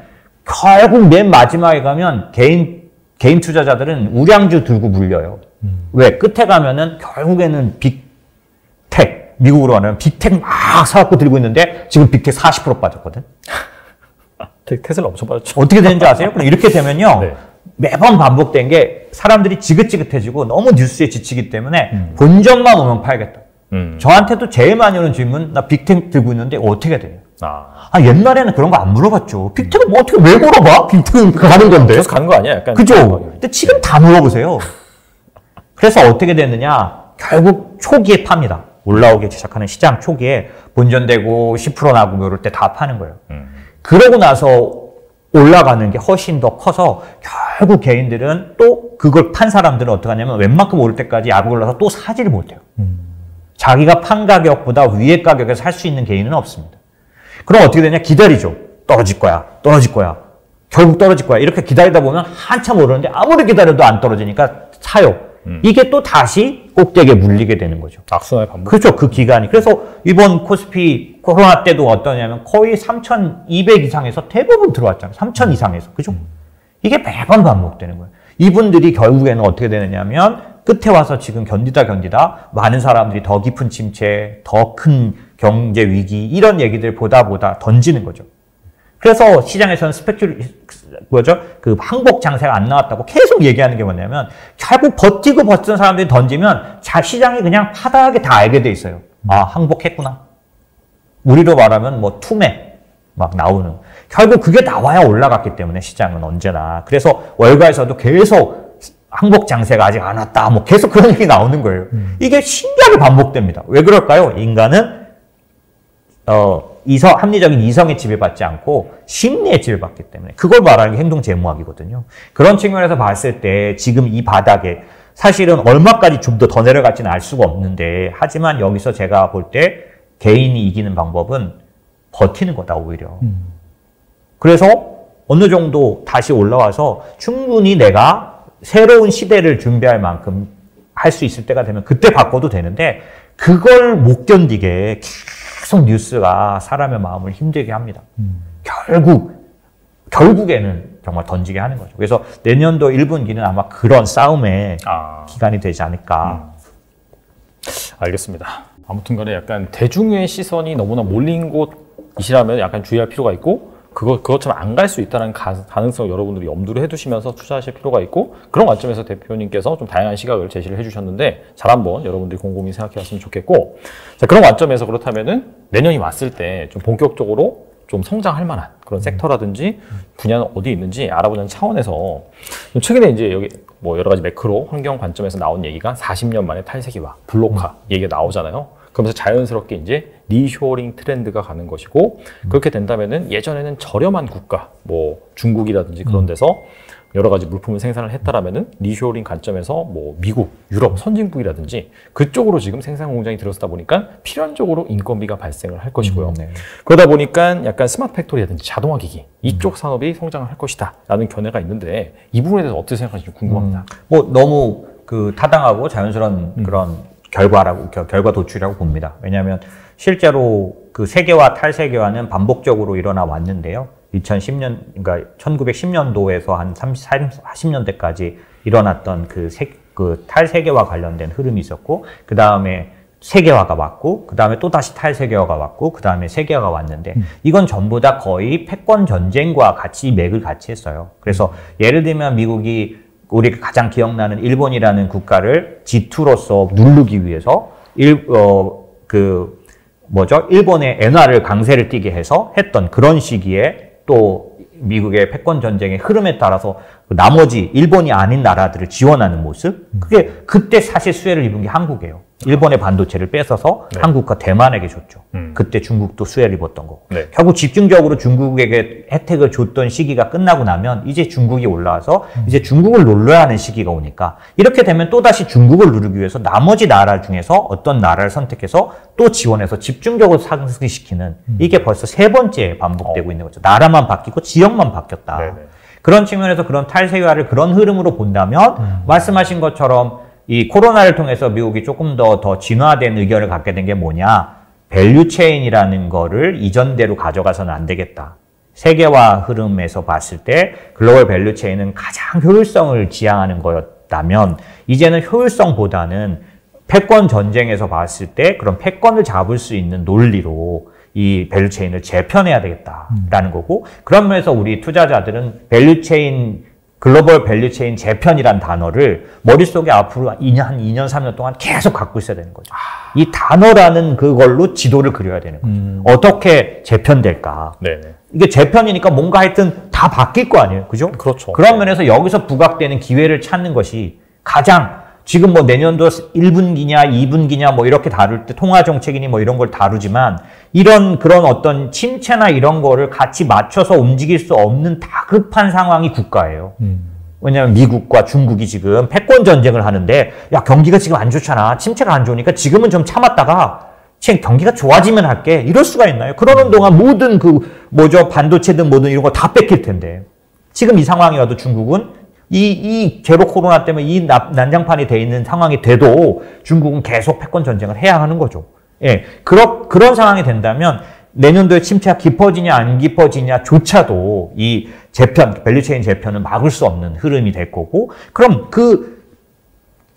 결국 맨 마지막에 가면 개인 투자자들은 우량주 들고 물려요. 왜? 끝에 가면은 결국에는 빅텍, 미국으로 하면 빅텍 막 사갖고 들고 있는데 지금 빅텍 40% 빠졌거든. 테슬라 엄청 빠졌죠. 어떻게 되는지 아세요? 그럼 이렇게 되면요. 매번 반복된 게 사람들이 지긋지긋해지고 너무 뉴스에 지치기 때문에 본전만 오면 팔겠다. 저한테도 제일 많이 오는 질문, 나 빅텍 들고 있는데 어떻게 돼요? 옛날에는 그런 거 안 물어봤죠. 빅텍은 뭐 어떻게 왜 물어봐? 빅텍은 가는 건데. 계속 가는 거 아니야? 약간. 그죠? 근데 지금 다 물어보세요. 그래서 어떻게 됐느냐? 결국 초기에 팝니다. 올라오기 시작하는 시장 초기에 본전되고 10% 나고 이럴 때 다 파는 거예요. 그러고 나서 올라가는 게 훨씬 더 커서 결국 개인들은 또 그걸 판 사람들은 어떻게 하냐면 웬만큼 오를 때까지 약을 올라서 또 사지를 못해요. 자기가 판 가격보다 위에 가격에서 살 수 있는 개인은 없습니다. 그럼 어떻게 되냐? 기다리죠. 떨어질 거야. 결국 떨어질 거야. 이렇게 기다리다 보면 한참 오르는데 아무리 기다려도 안 떨어지니까 사요. 이게 또 다시 꼭대기에 물리게 되는 거죠. 악순환의 반복. 그렇죠. 그 기간이. 그래서 이번 코스피 코로나 때도 어떠냐면 거의 3,200 이상에서 대부분 들어왔잖아요. 3,000 이상에서. 그죠? 이게 매번 반복되는 거예요. 이분들이 결국에는 어떻게 되느냐면 끝에 와서 지금 견디다 많은 사람들이 더 깊은 침체, 더 큰 경제 위기 이런 얘기들 보다 던지는 거죠. 그래서 시장에서는 그 항복 장세가 안 나왔다고 계속 얘기하는 게 뭐냐면 결국 버티고 버티는 사람들이 던지면 시장이 그냥 파다하게 다 알게 돼 있어요. 아, 항복했구나. 우리로 말하면 뭐 투매 막 나오는. 결국 그게 나와야 올라갔기 때문에 시장은 언제나. 그래서 월가에서도 계속 항복 장세가 아직 안 왔다. 뭐 계속 그런 얘기 나오는 거예요. 이게 신기하게 반복됩니다. 왜 그럴까요? 인간은 합리적인 이성에 지배받지 않고 심리에 지배받기 때문에 그걸 말하는 게 행동 제모학이거든요. 그런 측면에서 봤을 때 지금 이 바닥에 사실은 얼마까지 좀 더 내려갈지는 알 수가 없는데 하지만 여기서 제가 볼 때 개인이 이기는 방법은 버티는 거다 오히려. 그래서 어느 정도 다시 올라와서 충분히 내가 새로운 시대를 준비할 만큼 할 수 있을 때가 되면 그때 바꿔도 되는데 그걸 못 견디게 계속 뉴스가 사람의 마음을 힘들게 합니다. 결국에는 정말 던지게 하는 거죠. 그래서 내년도 1분기는 아마 그런 싸움의 기간이 되지 않을까. 알겠습니다. 아무튼 간에 약간 대중의 시선이 너무나 몰린 곳이라면 약간 주의할 필요가 있고 그것처럼 안 갈 수 있다는 가능성을 여러분들이 염두를 해두시면서 투자하실 필요가 있고 그런 관점에서 대표님께서 좀 다양한 시각을 제시를 해주셨는데 잘 한번 여러분들이 곰곰이 생각해 봤으면 좋겠고 자, 그런 관점에서 그렇다면은 내년이 왔을 때 좀 본격적으로 좀 성장할 만한 그런 섹터라든지 분야는 어디 있는지 알아보는 차원에서 최근에 이제 여기 뭐 여러 가지 매크로 환경 관점에서 나온 얘기가 40년 만에 탈세기화, 블록화 얘기가 나오잖아요. 그러면서 자연스럽게 이제 리쇼링 트렌드가 가는 것이고 그렇게 된다면은 예전에는 저렴한 국가, 뭐 중국이라든지 그런 데서 여러 가지 물품을 생산을 했다라면은 리쇼링 관점에서 뭐 미국, 유럽, 선진국이라든지 그쪽으로 지금 생산 공장이 들어서다 보니까 필연적으로 인건비가 발생을 할 것이고요. 그러다 보니까 약간 스마트 팩토리라든지 자동화 기기 이쪽 산업이 성장을 할 것이다라는 견해가 있는데 이 부분에 대해서 어떻게 생각하시는지 궁금합니다. 뭐 너무 타당하고 자연스러운 그런 결과 도출이라고 봅니다. 왜냐하면 실제로 그 세계화, 탈세계화는 반복적으로 일어나 왔는데요. 2010년, 그러니까 1910년도에서 한 40년대까지 일어났던 그 탈세계화 관련된 흐름이 있었고, 그 다음에 세계화가 왔고, 그 다음에 또 다시 탈세계화가 왔고, 그 다음에 세계화가 왔는데, 이건 전부 다 거의 패권 전쟁과 같이 맥을 같이 했어요. 그래서 예를 들면 미국이 우리가 가장 기억나는 일본이라는 국가를 G2로서 누르기 위해서 일본의 엔화를 강세를 띠게 해서 했던 그런 시기에 또 미국의 패권 전쟁의 흐름에 따라서 나머지 일본이 아닌 나라들을 지원하는 모습, 그게 그때 사실 수혜를 입은 게 한국이에요. 일본의 반도체를 뺏어서 한국과 대만에게 줬죠. 그때 중국도 수혜를 입었던 거고. 결국 집중적으로 중국에게 혜택을 줬던 시기가 끝나고 나면 이제 중국이 올라와서 이제 중국을 눌러야 하는 시기가 오니까 이렇게 되면 또다시 중국을 누르기 위해서 나머지 나라 중에서 어떤 나라를 선택해서 또 지원해서 집중적으로 상승시키는 이게 벌써 세 번째 반복되고 있는 거죠. 나라만 바뀌고 지역만 바뀌었다. 그런 측면에서 그런 탈세계화를 그런 흐름으로 본다면 말씀하신 것처럼 이 코로나를 통해서 미국이 조금 더 진화된 의견을 갖게 된 게 뭐냐. 밸류체인이라는 거를 이전대로 가져가서는 안 되겠다. 세계화 흐름에서 봤을 때 글로벌 밸류체인은 가장 효율성을 지향하는 거였다면 이제는 효율성보다는 패권 전쟁에서 봤을 때 그런 패권을 잡을 수 있는 논리로 이 밸류체인을 재편해야 되겠다라는 거고 그런 면에서 우리 투자자들은 글로벌 밸류체인 재편이란 단어를 머릿속에 앞으로 한 2년, 3년 동안 계속 갖고 있어야 되는 거죠. 이 단어라는 그걸로 지도를 그려야 되는 거죠. 어떻게 재편될까? 이게 재편이니까 뭔가 하여튼 다 바뀔 거 아니에요. 그죠? 그렇죠. 그런 면에서 여기서 부각되는 기회를 찾는 것이 가장 지금 뭐 내년도 1분기냐 2분기냐 뭐 이렇게 다룰 때 통화정책이니 뭐 이런 걸 다루지만 그런 어떤 침체나 이런 거를 같이 맞춰서 움직일 수 없는 다급한 상황이 국가예요. 왜냐하면 미국과 중국이 지금 패권 전쟁을 하는데 야 경기가 지금 안 좋잖아. 침체가 안 좋으니까 지금은 좀 참았다가 경기가 좋아지면 할게. 이럴 수가 있나요? 그러는 동안 모든 반도체든 뭐든 이런 거 다 뺏길 텐데 지금 이 상황이라도 중국은 이 제로 코로나 때문에 이 난장판이 돼 있는 상황이 돼도 중국은 계속 패권 전쟁을 해야 하는 거죠. 예. 그런 상황이 된다면 내년도에 침체가 깊어지냐 안 깊어지냐조차도 이 밸류체인 재편은 막을 수 없는 흐름이 될 거고 그럼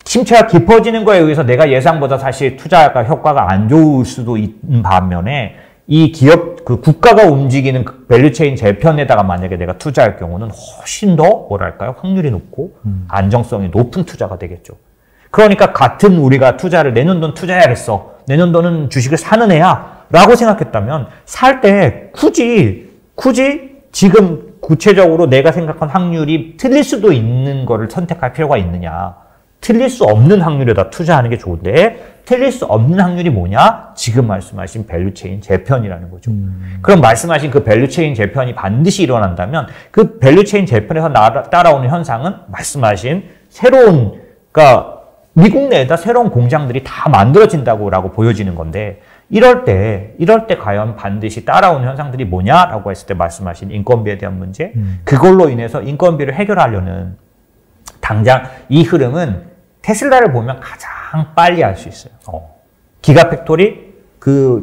침체가 깊어지는 거에 의해서 내가 예상보다 사실 투자가 효과가 안 좋을 수도 있는 반면에 이 기업, 그 국가가 움직이는 그 밸류체인 재편에다가 만약에 내가 투자할 경우는 훨씬 더 뭐랄까요? 확률이 높고 안정성이 높은 투자가 되겠죠. 그러니까 같은 우리가 투자를 내년도는 투자해야겠어. 내년도는 주식을 사는 애야. 라고 생각했다면 살 때 굳이 지금 구체적으로 내가 생각한 확률이 틀릴 수도 있는 거를 선택할 필요가 있느냐. 틀릴 수 없는 확률에다 투자하는 게 좋은데 틀릴 수 없는 확률이 뭐냐? 지금 말씀하신 밸류체인 재편이라는 거죠. 그럼 말씀하신 그 밸류체인 재편이 반드시 일어난다면 그 밸류체인 재편에서 따라오는 현상은 말씀하신 새로운, 그러니까 미국 내에다 새로운 공장들이 다 만들어진다고 보여지는 건데 이럴 때 과연 반드시 따라오는 현상들이 뭐냐라고 했을 때 말씀하신 인건비에 대한 문제, 그걸로 인해서 인건비를 해결하려는 당장 이 흐름은 테슬라를 보면 가장 빨리 알 수 있어요. 기가팩토리,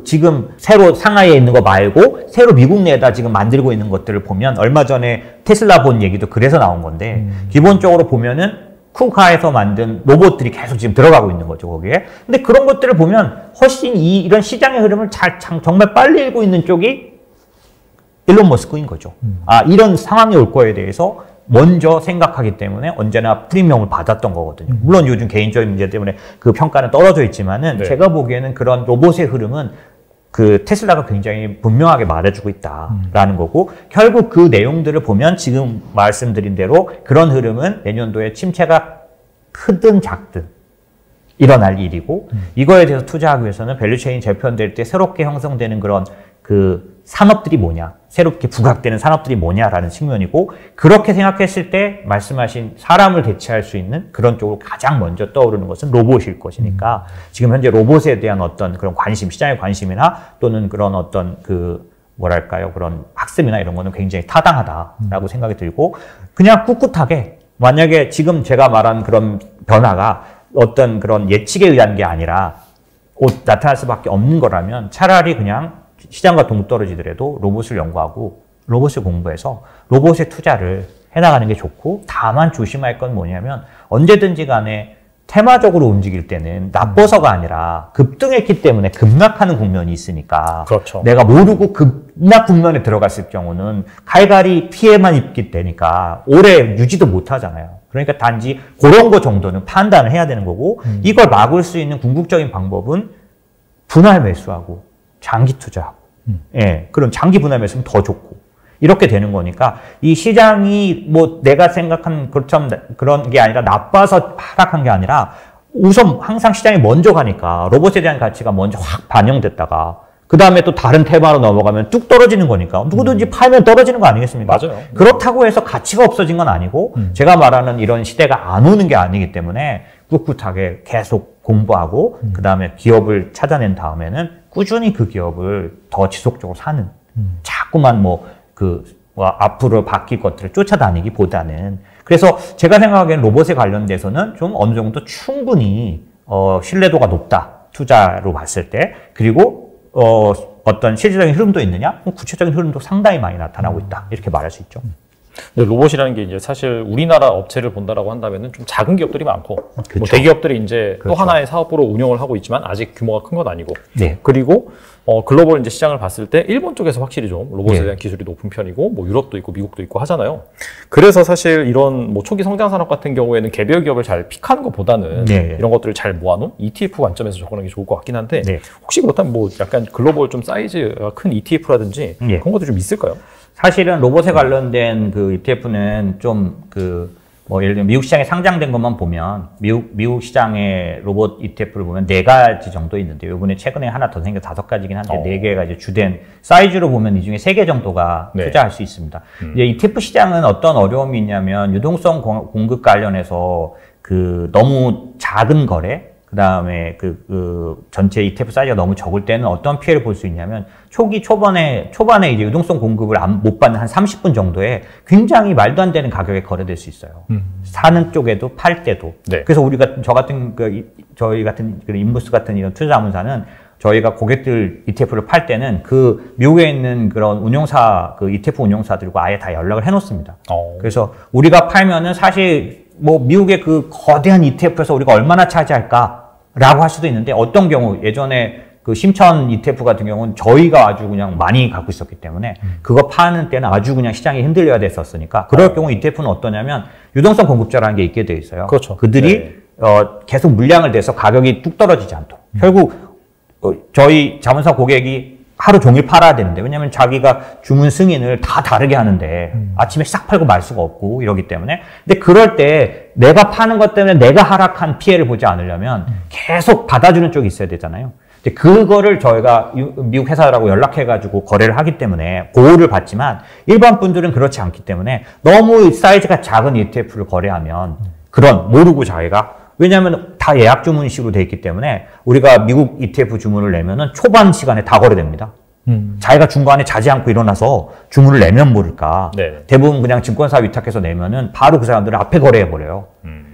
지금 새로 상하이에 있는 거 말고 새로 미국 내에다 지금 만들고 있는 것들을 보면 얼마 전에 테슬라 본 얘기도 그래서 나온 건데 기본적으로 보면은 쿠카에서 만든 로봇들이 계속 지금 들어가고 있는 거죠, 거기에. 근데 그런 것들을 보면 훨씬 이런 시장의 흐름을 정말 빨리 읽고 있는 쪽이 일론 머스크인 거죠. 이런 상황이 올 거에 대해서 먼저 생각하기 때문에 언제나 프리미엄을 받았던 거거든요. 물론 요즘 개인적인 문제 때문에 그 평가는 떨어져 있지만은 네. 제가 보기에는 그런 로봇의 흐름은 그 테슬라가 굉장히 분명하게 말해주고 있다라는 거고 결국 그 내용들을 보면 지금 말씀드린 대로 그런 흐름은 내년도에 침체가 크든 작든 일어날 일이고 이거에 대해서 투자하기 위해서는 밸류체인 재편될 때 새롭게 형성되는 그런 그 산업들이 뭐냐, 새롭게 부각되는 산업들이 뭐냐라는 측면이고 그렇게 생각했을 때 말씀하신 사람을 대체할 수 있는 그런 쪽으로 가장 먼저 떠오르는 것은 로봇일 것이니까 지금 현재 로봇에 대한 어떤 그런 관심, 시장의 관심이나 또는 그런 어떤 그 뭐랄까요, 그런 학습이나 이런 거는 굉장히 타당하다라고 생각이 들고 그냥 꿋꿋하게 만약에 지금 제가 말한 그런 변화가 어떤 그런 예측에 의한 게 아니라 곧 나타날 수밖에 없는 거라면 차라리 그냥 시장과 동떨어지더라도 로봇을 연구하고 로봇을 공부해서 로봇에 투자를 해나가는 게 좋고 다만 조심할 건 뭐냐면 언제든지 간에 테마적으로 움직일 때는 나빠서가 아니라 급등했기 때문에 급락하는 국면이 있으니까 그렇죠. 내가 모르고 급락 국면에 들어갔을 경우는 칼갈이 피해만 입게 되니까 오래 유지도 못 하잖아요. 그러니까 단지 그런 거 정도는 판단을 해야 되는 거고 이걸 막을 수 있는 궁극적인 방법은 분할 매수하고 장기 투자하고 예, 그런 장기 분할 매수는 더 좋고 이렇게 되는 거니까 이 시장이 뭐 내가 생각한 것처럼 그런 게 아니라 나빠서 하락한 게 아니라 우선 항상 시장이 먼저 가니까 로봇에 대한 가치가 먼저 확 반영됐다가 그 다음에 또 다른 테마로 넘어가면 뚝 떨어지는 거니까 누구든지 팔면 떨어지는 거 아니겠습니까? 맞아요. 그렇다고 해서 가치가 없어진 건 아니고 제가 말하는 이런 시대가 안 오는 게 아니기 때문에 꿋꿋하게 계속 공부하고 그 다음에 기업을 찾아낸 다음에는 꾸준히 그 기업을 더 지속적으로 사는 자꾸만 앞으로 바뀔 것들을 쫓아다니기보다는 그래서 제가 생각하기에는 로봇에 관련돼서는 좀 어느 정도 충분히 신뢰도가 높다. 투자로 봤을 때. 그리고 어떤 실질적인 흐름도 있느냐? 구체적인 흐름도 상당히 많이 나타나고 있다. 이렇게 말할 수 있죠. 근데 로봇이라는 게 이제 사실 우리나라 업체를 본다라고 한다면은 좀 작은 기업들이 많고 그렇죠. 뭐 대기업들이 이제 그렇죠. 또 하나의 사업으로 운영을 하고 있지만 아직 규모가 큰 건 아니고 네. 그리고 글로벌 이제 시장을 봤을 때 일본 쪽에서 확실히 좀 로봇에 네. 대한 기술이 높은 편이고 뭐 유럽도 있고 미국도 있고 하잖아요. 그래서 사실 이런 뭐 초기 성장 산업 같은 경우에는 개별 기업을 잘 픽하는 것보다는 네. 이런 것들을 잘 모아놓은 ETF 관점에서 접근하는 게 좋을 것 같긴 한데 네. 혹시 그렇다면 뭐 약간 글로벌 좀 사이즈가 큰 ETF라든지 네. 그런 것도 좀 있을까요? 사실은 로봇에 관련된 그 ETF는 좀 예를 들면 미국 시장에 상장된 것만 보면 미국 시장의 로봇 ETF를 보면 4가지 정도 있는데요. 이번에 최근에 하나 더 생겨 5가지긴 한데 4개가 이제 주된 사이즈로 보면 이 중에 3개 정도가 네. 투자할 수 있습니다. 이제 ETF 시장은 어떤 어려움이 있냐면 유동성 공급 관련해서 너무 작은 거래 그다음에 전체 ETF 사이즈가 너무 적을 때는 어떤 피해를 볼 수 있냐면 초반에 이제 유동성 공급을 못 받는 한 30분 정도에 굉장히 말도 안 되는 가격에 거래될 수 있어요. 사는 쪽에도 팔 때도. 네. 그래서 저희 같은 인부스 같은 이런 투자자문사는 저희가 고객들 ETF를 팔 때는 미국에 있는 그런 ETF 운용사들과 아예 다 연락을 해놓습니다. 그래서 우리가 팔면은 사실 뭐 미국의 그 거대한 ETF에서 우리가 얼마나 차지할까라고 할 수도 있는데 어떤 경우 예전에 그 심천 ETF 같은 경우는 저희가 아주 그냥 많이 갖고 있었기 때문에 그거 파는 때는 아주 그냥 시장이 흔들려야 됐었으니까 그럴 경우 ETF는 어떠냐면 유동성 공급자라는 게 있게 돼 있어요. 그렇죠. 그들이 계속 물량을 내서 가격이 뚝 떨어지지 않도록 결국 저희 자문사 고객이 하루 종일 팔아야 되는데 왜냐하면 자기가 주문 승인을 다 다르게 하는데 아침에 싹 팔고 말 수가 없고 이러기 때문에 근데 그럴 때 내가 파는 것 때문에 내가 하락한 피해를 보지 않으려면 계속 받아주는 쪽이 있어야 되잖아요. 근데 그거를 저희가 미국 회사라고 연락해가지고 거래를 하기 때문에 보호를 받지만 일반 분들은 그렇지 않기 때문에 너무 사이즈가 작은 ETF를 거래하면 그런 모르고 자기가 왜냐하면 다 예약 주문식으로 돼 있기 때문에 우리가 미국 ETF 주문을 내면은 초반 시간에 다 거래됩니다. 자기가 중간에 자지 않고 일어나서 주문을 내면 모를까. 네. 대부분 그냥 증권사 위탁해서 내면은 바로 그 사람들은 앞에 거래해버려요.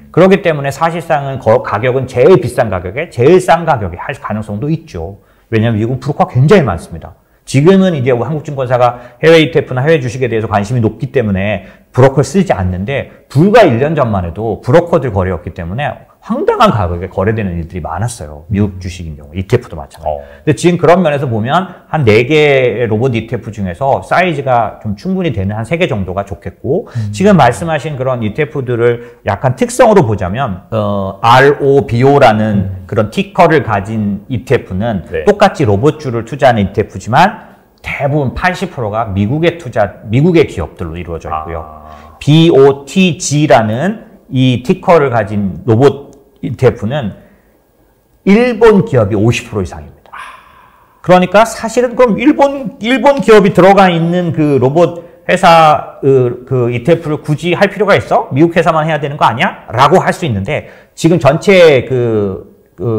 그렇기 때문에 사실상은 가격은 제일 비싼 가격에 제일 싼 가격에 할 가능성도 있죠. 왜냐하면 미국 브로커가 굉장히 많습니다. 지금은 이제 한국증권사가 해외 ETF나 해외 주식에 대해서 관심이 높기 때문에 브로커를 쓰지 않는데 불과 1년 전만 해도 브로커들 거래였기 때문에 황당한 가격에 거래되는 일들이 많았어요. 미국 주식인 경우, ETF도 마찬가지. 근데 지금 그런 면에서 보면 한 4개의 로봇 ETF 중에서 사이즈가 좀 충분히 되는 한 3개 정도가 좋겠고 지금 말씀하신 그런 ETF들을 약간 특성으로 보자면 ROBO라는 그런 티커를 가진 ETF는 네. 똑같이 로봇주를 투자하는 ETF지만 대부분 80%가 미국의 기업들로 이루어져 있고요. BOTG라는 이 티커를 가진 로봇 ETF는 일본 기업이 50% 이상입니다. 그러니까 사실은 그럼 일본 기업이 들어가 있는 그 로봇 회사 그 ETF를 굳이 할 필요가 있어? 미국 회사만 해야 되는 거 아니야? 라고 할 수 있는데 지금 전체 그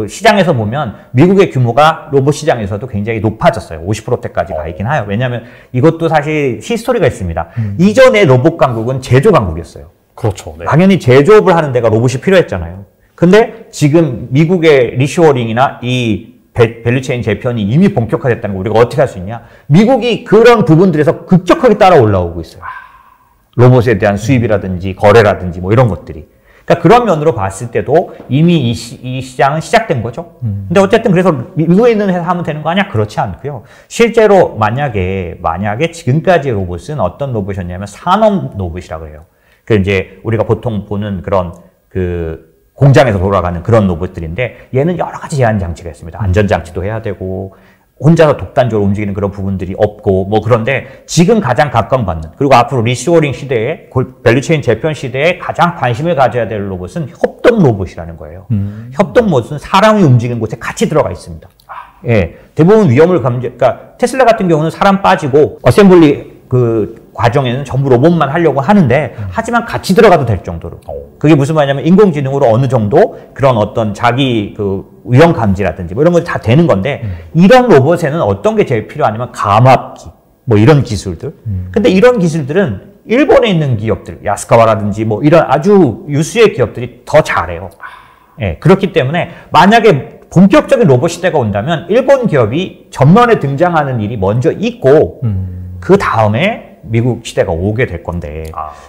시장에서 보면 미국의 규모가 로봇 시장에서도 굉장히 높아졌어요. 50%대까지 가 있긴 해요. 왜냐하면 이것도 사실 히스토리가 있습니다. 이전에 로봇 강국은 제조 강국이었어요. 그렇죠. 네. 당연히 제조업을 하는 데가 로봇이 필요했잖아요. 근데 지금 미국의 리쇼어링이나 이 밸류체인 재편이 이미 본격화됐다는 거 우리가 어떻게 할 수 있냐? 미국이 그런 부분들에서 급격하게 따라 올라오고 있어요. 로봇에 대한 수입이라든지 거래라든지 뭐 이런 것들이. 그러니까 그런 면으로 봤을 때도 이미 이 시장은 시작된 거죠. 근데 어쨌든 그래서 미국에 있는 회사 하면 되는 거 아니야? 그렇지 않고요. 실제로 만약에 지금까지의 로봇은 어떤 로봇이었냐면 산업 로봇이라고 해요. 그 이제 우리가 보통 보는 그런 그 공장에서 돌아가는 그런 로봇들인데 얘는 여러 가지 제한 장치가 있습니다. 안전 장치도 해야 되고 혼자서 독단적으로 움직이는 그런 부분들이 없고 뭐 그런데 지금 가장 각광받는 그리고 앞으로 리쇼어링 시대에 밸류체인 재편 시대에 가장 관심을 가져야 될 로봇은 협동 로봇이라는 거예요. 협동 로봇은 사람이 움직이는 곳에 같이 들어가 있습니다. 예, 대부분 위험을 그러니까 테슬라 같은 경우는 사람 빠지고 어셈블리 그 과정에는 전부 로봇만 하려고 하는데 하지만 같이 들어가도 될 정도로 그게 무슨 말이냐면 인공지능으로 어느 정도 그런 어떤 자기 그 위험 감지라든지 뭐 이런 거 다 되는 건데 이런 로봇에는 어떤 게 제일 필요하냐면 감압기 뭐 이런 기술들 근데 이런 기술들은 일본에 있는 기업들 야스카와라든지 뭐 이런 아주 유수의 기업들이 더 잘해요. 예, 그렇기 때문에 만약에 본격적인 로봇 시대가 온다면 일본 기업이 전면에 등장하는 일이 먼저 있고 그 다음에 미국 시대가 오게 될 건데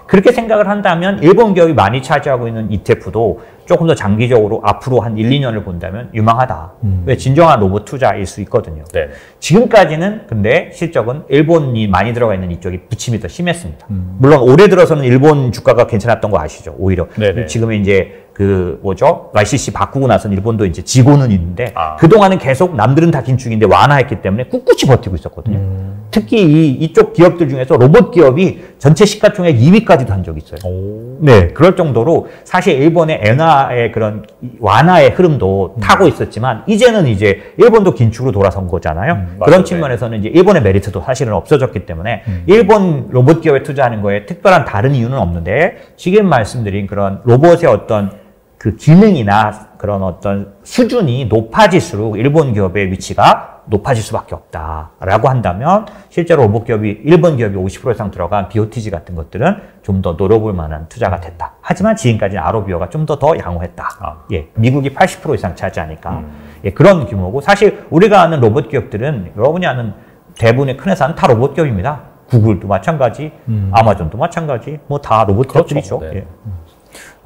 그렇게 생각을 한다면 일본 기업이 많이 차지하고 있는 ETF도 조금 더 장기적으로 앞으로 한 1, 2년을 본다면 유망하다. 왜 진정한 로봇 투자일 수 있거든요. 네. 지금까지는 근데 실적은 일본이 많이 들어가 있는 이쪽이 부침이 더 심했습니다. 물론 올해 들어서는 일본 주가가 괜찮았던 거 아시죠? 오히려 지금은 이제 그 뭐죠? YCC 바꾸고 나서는 일본도 이제 지고는 있는데 그동안은 계속 남들은 다 긴축인데 완화했기 때문에 꿋꿋이 버티고 있었거든요. 특히 이쪽 기업들 중에서 로봇 기업이 전체 시가총액 2위까지도 한 적이 있어요. 네, 그럴 정도로 사실 일본의 엔화의 그런 완화의 흐름도 타고 있었지만 이제는 이제 일본도 긴축으로 돌아선 거잖아요. 그런 측면에서는 이제 일본의 메리트도 사실은 없어졌기 때문에 일본 로봇 기업에 투자하는 거에 특별한 다른 이유는 없는데 지금 말씀드린 그런 로봇의 어떤 그 기능이나 그런 어떤 수준이 높아질수록 일본 기업의 위치가 높아질 수밖에 없다라고 한다면 실제로 로봇 기업이 일본 기업이 50% 이상 들어간 BOTG 같은 것들은 좀 더 노려볼 만한 투자가 됐다. 하지만 지금까지는 ROBO가 좀 더 양호했다. 예, 미국이 80% 이상 차지하니까 예, 그런 규모고 사실 우리가 아는 로봇 기업들은 여러분이 아는 대부분의 큰 회사는 다 로봇 기업입니다. 구글도 마찬가지, 아마존도 마찬가지, 뭐 다 로봇 기업들이죠. 네. 예.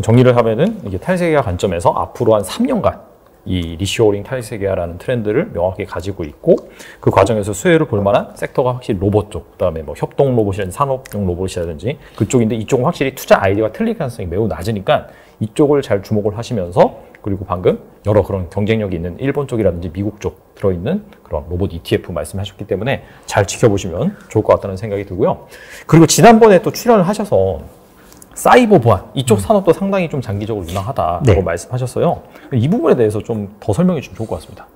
정리를 하면은 이게 탈세계화 관점에서 앞으로 한 3년간 이 리쇼어링 탈세계화라는 트렌드를 명확히 가지고 있고 그 과정에서 수혜를 볼 만한 섹터가 확실히 로봇 쪽, 그다음에 뭐 협동 로봇이라든지 산업용 로봇이라든지 그쪽인데 이쪽은 확실히 투자 아이디어가 틀릴 가능성이 매우 낮으니까 이쪽을 잘 주목을 하시면서 그리고 방금 여러 그런 경쟁력이 있는 일본 쪽이라든지 미국 쪽 들어있는 그런 로봇 ETF 말씀하셨기 때문에 잘 지켜보시면 좋을 것 같다는 생각이 들고요. 그리고 지난번에 또 출연을 하셔서 사이버 보안 이쪽 산업도 상당히 좀 장기적으로 유망하다라고 네. 말씀하셨어요. 이 부분에 대해서 좀 더 설명해 주시면 좋을 것 같습니다.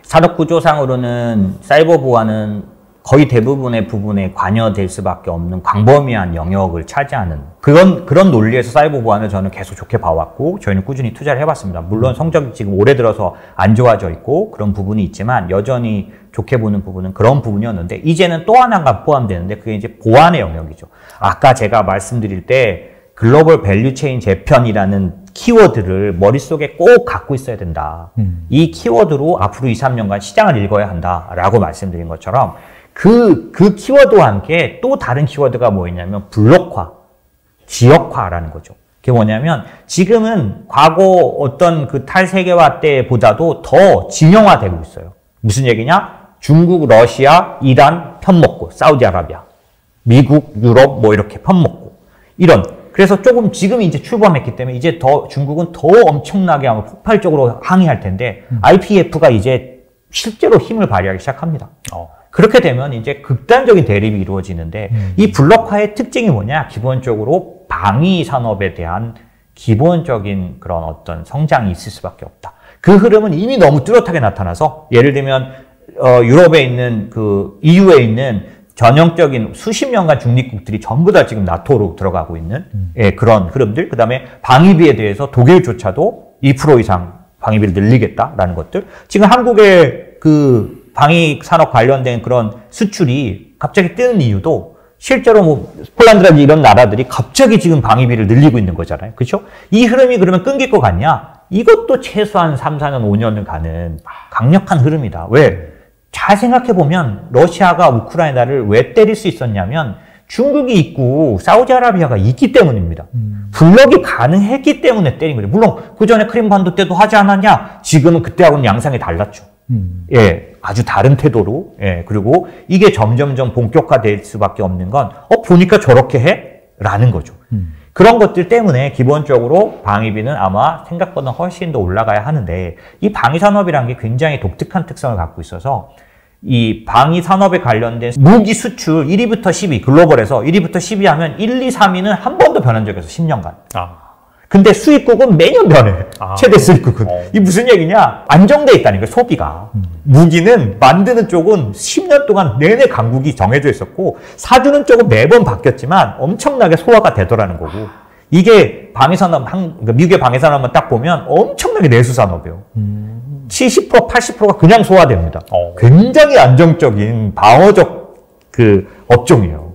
산업 구조상으로는 사이버 보안은 거의 대부분의 부분에 관여될 수밖에 없는 광범위한 영역을 차지하는 그런 논리에서 사이버 보안을 저는 계속 좋게 봐왔고 저희는 꾸준히 투자를 해봤습니다. 물론 성적이 지금 올해 들어서 안 좋아져 있고 그런 부분이 있지만 여전히 좋게 보는 부분은 그런 부분이었는데 이제는 또 하나가 포함되는데 그게 이제 보안의 영역이죠. 아까 제가 말씀드릴 때 글로벌 밸류체인 재편이라는 키워드를 머릿속에 꼭 갖고 있어야 된다. 이 키워드로 앞으로 2, 3년간 시장을 읽어야 한다라고 말씀드린 것처럼 그 키워드와 함께 또 다른 키워드가 뭐였냐면 블록화, 지역화라는 거죠. 그게 뭐냐면 지금은 과거 어떤 그 탈세계화 때보다도 더 진영화되고 있어요. 무슨 얘기냐? 중국, 러시아, 이란 편먹고, 사우디아라비아, 미국, 유럽 뭐 이렇게 편먹고 이런. 그래서 조금 지금 이제 출범했기 때문에 이제 더 중국은 더 엄청나게 아마 폭발적으로 항의할 텐데 IPEF가 이제 실제로 힘을 발휘하기 시작합니다. 그렇게 되면 이제 극단적인 대립이 이루어지는데 이 블록화의 특징이 뭐냐? 기본적으로 방위 산업에 대한 기본적인 그런 어떤 성장이 있을 수밖에 없다. 그 흐름은 이미 너무 뚜렷하게 나타나서 예를 들면 유럽에 있는 그 EU에 있는 전형적인 수십 년간 중립국들이 전부 다 지금 나토로 들어가고 있는 그런 흐름들. 그 다음에 방위비에 대해서 독일조차도 2% 이상 방위비를 늘리겠다라는 것들. 지금 한국의 그 방위 산업 관련된 그런 수출이 갑자기 뜨는 이유도 실제로 뭐 폴란드라든지 이런 나라들이 갑자기 지금 방위비를 늘리고 있는 거잖아요. 그렇죠? 이 흐름이 그러면 끊길 것 같냐? 이것도 최소한 3, 4년, 5년은 가는 강력한 흐름이다. 왜? 잘 생각해보면 러시아가 우크라이나를 왜 때릴 수 있었냐면 중국이 있고 사우디아라비아가 있기 때문입니다. 블록이 가능했기 때문에 때린 거죠. 물론 그 전에 크림반도 때도 하지 않았냐? 지금은 그때하고는 양상이 달랐죠. 예, 아주 다른 태도로. 예, 그리고 이게 점점점 본격화될 수밖에 없는 건 보니까 저렇게 해? 라는 거죠. 그런 것들 때문에 기본적으로 방위비는 아마 생각보다 훨씬 더 올라가야 하는데 이 방위산업이라는 게 굉장히 독특한 특성을 갖고 있어서 이 방위산업에 관련된 무기 수출 1위부터 10위 글로벌에서 1위부터 10위 하면 1, 2, 3위는 한 번도 변한 적이 없어 10년간. 근데 수입국은 매년 변해. 최대 수입국은. 이게 무슨 얘기냐? 안정돼 있다는 거예요, 소비가. 무기는 만드는 쪽은 10년 동안 내내 강국이 정해져 있었고 사주는 쪽은 매번 바뀌었지만 엄청나게 소화가 되더라는 거고. 이게 방위산업, 그러니까 미국의 방위산업만 딱 보면 엄청나게 내수산업이에요. 70%, 80%가 그냥 소화됩니다. 굉장히 안정적인 방어적 그 업종이에요.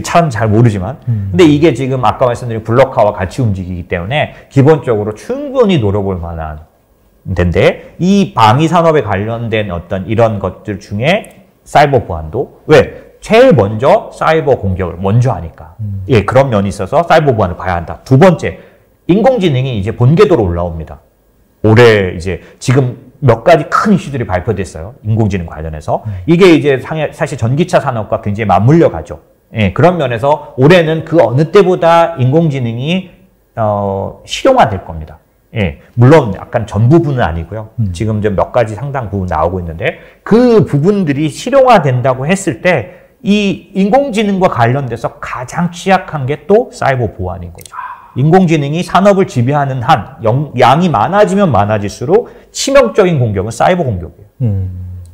참 잘 모르지만. 근데 이게 지금 아까 말씀드린 블록화와 같이 움직이기 때문에 기본적으로 충분히 노려볼 만한 데인데 이 방위 산업에 관련된 어떤 이런 것들 중에 사이버 보안도 왜? 제일 먼저 사이버 공격을 먼저 하니까. 예, 그런 면이 있어서 사이버 보안을 봐야 한다. 두 번째, 인공지능이 이제 본궤도로 올라옵니다. 올해 이제 지금 몇 가지 큰 이슈들이 발표됐어요. 인공지능 관련해서. 이게 이제 사실 전기차 산업과 굉장히 맞물려 가죠. 예, 그런 면에서 올해는 그 어느 때보다 인공지능이 실용화될 겁니다. 예, 물론 약간 전 부분은 아니고요. 지금 이제 몇 가지 상당 부분 나오고 있는데 그 부분들이 실용화된다고 했을 때 이 인공지능과 관련돼서 가장 취약한 게 또 사이버 보안인 거죠. 인공지능이 산업을 지배하는 한 양이 많아지면 많아질수록 치명적인 공격은 사이버 공격이에요.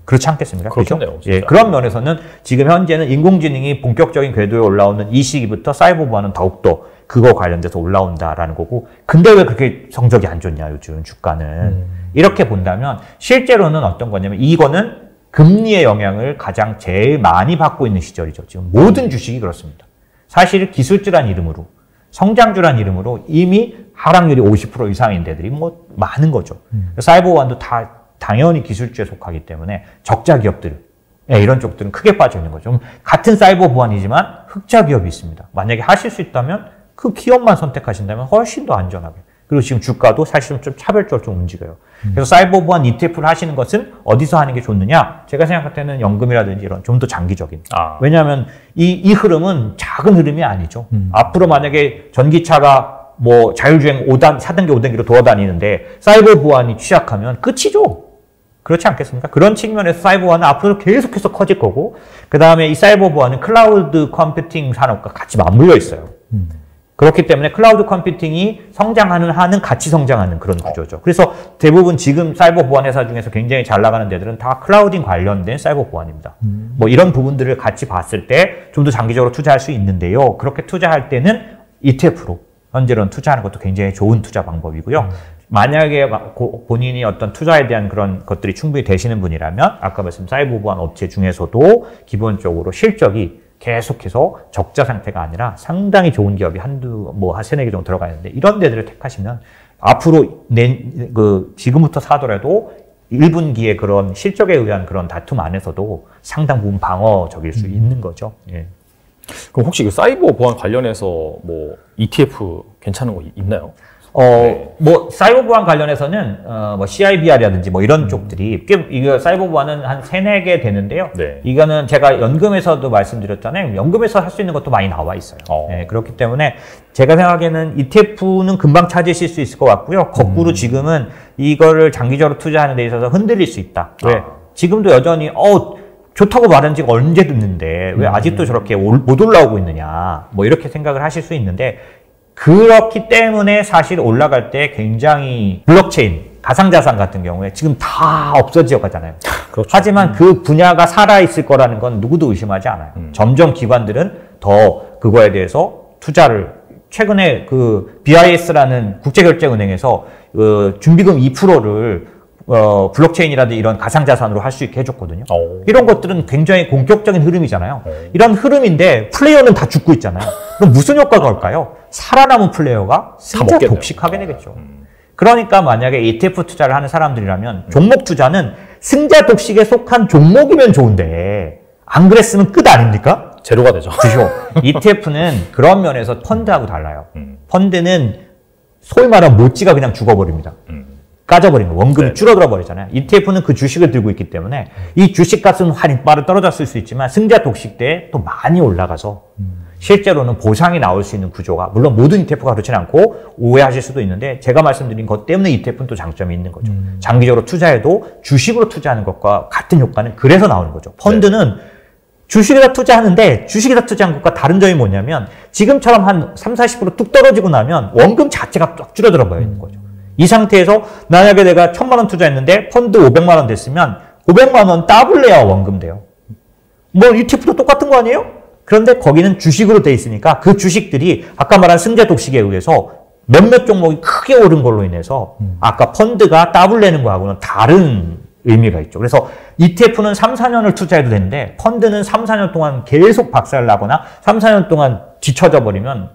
그렇지 않겠습니까? 그렇겠네요. 그렇죠? 예, 그런 면에서는 지금 현재는 인공지능이 본격적인 궤도에 올라오는 이 시기부터 사이버 보안은 더욱더 그거 관련돼서 올라온다라는 거고. 근데 왜 그렇게 성적이 안 좋냐, 요즘 주가는. 이렇게 본다면 실제로는 어떤 거냐면 이거는 금리의 영향을 가장 제일 많이 받고 있는 시절이죠. 지금 모든 주식이 그렇습니다. 사실 기술주란 이름으로, 성장주란 이름으로 이미 하락률이 50% 이상인 데들이 뭐 많은 거죠. 사이버 보안도 다 당연히 기술주에 속하기 때문에 적자 기업들, 이런 쪽들은 크게 빠져 있는 거죠. 같은 사이버 보안이지만 흑자 기업이 있습니다. 만약에 하실 수 있다면 그 기업만 선택하신다면 훨씬 더 안전하게. 그리고 지금 주가도 사실은 좀 차별적으로 좀 움직여요. 그래서 사이버 보안 ETF를 하시는 것은 어디서 하는 게 좋느냐? 제가 생각할 때는 연금이라든지 이런 좀 더 장기적인. 왜냐하면 이 흐름은 작은 흐름이 아니죠. 앞으로 만약에 전기차가 뭐 자율주행 5단, 4단계, 5단계로 돌아다니는데 사이버 보안이 취약하면 끝이죠. 그렇지 않겠습니까? 그런 측면에서 사이버 보안은 앞으로 계속해서 커질 거고, 그 다음에 이 사이버 보안은 클라우드 컴퓨팅 산업과 같이 맞물려 있어요. 그렇기 때문에 클라우드 컴퓨팅이 성장하는 한은 같이 성장하는 그런 구조죠. 그래서 대부분 지금 사이버 보안 회사 중에서 굉장히 잘 나가는 데들은 다 클라우딩 관련된 사이버 보안입니다. 뭐 이런 부분들을 같이 봤을 때 좀 더 장기적으로 투자할 수 있는데요. 그렇게 투자할 때는 ETF로 현재로는 투자하는 것도 굉장히 좋은 투자 방법이고요. 만약에 본인이 어떤 투자에 대한 그런 것들이 충분히 되시는 분이라면 아까 말씀 사이버 보안 업체 중에서도 기본적으로 실적이 계속해서 적자 상태가 아니라 상당히 좋은 기업이 한 세네 개 정도 들어가 있는데 이런 데들을 택하시면 앞으로 지금부터 사더라도 1분기에 그런 실적에 의한 그런 다툼 안에서도 상당 부분 방어적일 수 있는 거죠. 예. 그럼 혹시 그 사이버 보안 관련해서 뭐 ETF 괜찮은 거 있나요? 네. 뭐, 사이버 보안 관련해서는, 뭐, CIBR이라든지 뭐 이런 쪽들이, 이거 사이버 보안은 한 3, 4개 되는데요. 네. 이거는 제가 연금에서도 말씀드렸잖아요. 연금에서 할 수 있는 것도 많이 나와 있어요. 네, 그렇기 때문에 제가 생각하기에는 ETF는 금방 찾으실 수 있을 것 같고요. 거꾸로 지금은 이거를 장기적으로 투자하는 데 있어서 흔들릴 수 있다. 왜? 지금도 여전히, 좋다고 말한 지가 언제 듣는데, 왜 아직도 저렇게 못 올라오고 있느냐. 뭐 이렇게 생각을 하실 수 있는데, 그렇기 때문에 사실 올라갈 때 굉장히 블록체인, 가상자산 같은 경우에 지금 다 없어져 가잖아요. 그렇죠. 하지만 그 분야가 살아있을 거라는 건 누구도 의심하지 않아요. 점점 기관들은 더 그거에 대해서 투자를 최근에 그 BIS라는 국제결제은행에서 준비금 2%를 블록체인이라든지 이런 가상자산으로 할 수 있게 해줬거든요. 이런 것들은 굉장히 공격적인 흐름이잖아요. 이런 흐름인데 플레이어는 다 죽고 있잖아요. 그럼 무슨 효과가 올까요? 살아남은 플레이어가 승자 독식하게 되겠죠. 그러니까 만약에 ETF 투자를 하는 사람들이라면 종목 투자는 승자 독식에 속한 종목이면 좋은데 안 그랬으면 끝 아닙니까? 제로가 되죠. 그죠. ETF는 그런 면에서 펀드하고 달라요. 펀드는 소위 말하면 모찌가 그냥 죽어버립니다. 까져버린 거. 원금이 네. 줄어들어 버리잖아요. ETF는 그 주식을 들고 있기 때문에 이 주식 값은 한이 빠르게 떨어졌을 수 있지만 승자 독식 때 또 많이 올라가서 실제로는 보상이 나올 수 있는 구조가 물론 모든 ETF가 그렇지는 않고 오해하실 수도 있는데 제가 말씀드린 것 때문에 ETF는 또 장점이 있는 거죠. 장기적으로 투자해도 주식으로 투자하는 것과 같은 효과는 그래서 나오는 거죠. 펀드는 네. 주식에다 투자하는데 주식에다 투자한 것과 다른 점이 뭐냐면 지금처럼 한 30, 40% 뚝 떨어지고 나면 원금 자체가 쫙 줄어들어 버리는 거죠. 이 상태에서 만약에 내가 1,000만 원 투자했는데 펀드 500만 원 됐으면 500만 원 더블해야 원금 돼요. 뭐 ETF도 똑같은 거 아니에요? 그런데 거기는 주식으로 돼 있으니까 그 주식들이 아까 말한 승자 독식에 의해서 몇몇 종목이 크게 오른 걸로 인해서 아까 펀드가 더블내는 거하고는 다른 의미가 있죠. 그래서 ETF는 3, 4년을 투자해도 되는데 펀드는 3, 4년 동안 계속 박살나거나 3, 4년 동안 뒤처져 버리면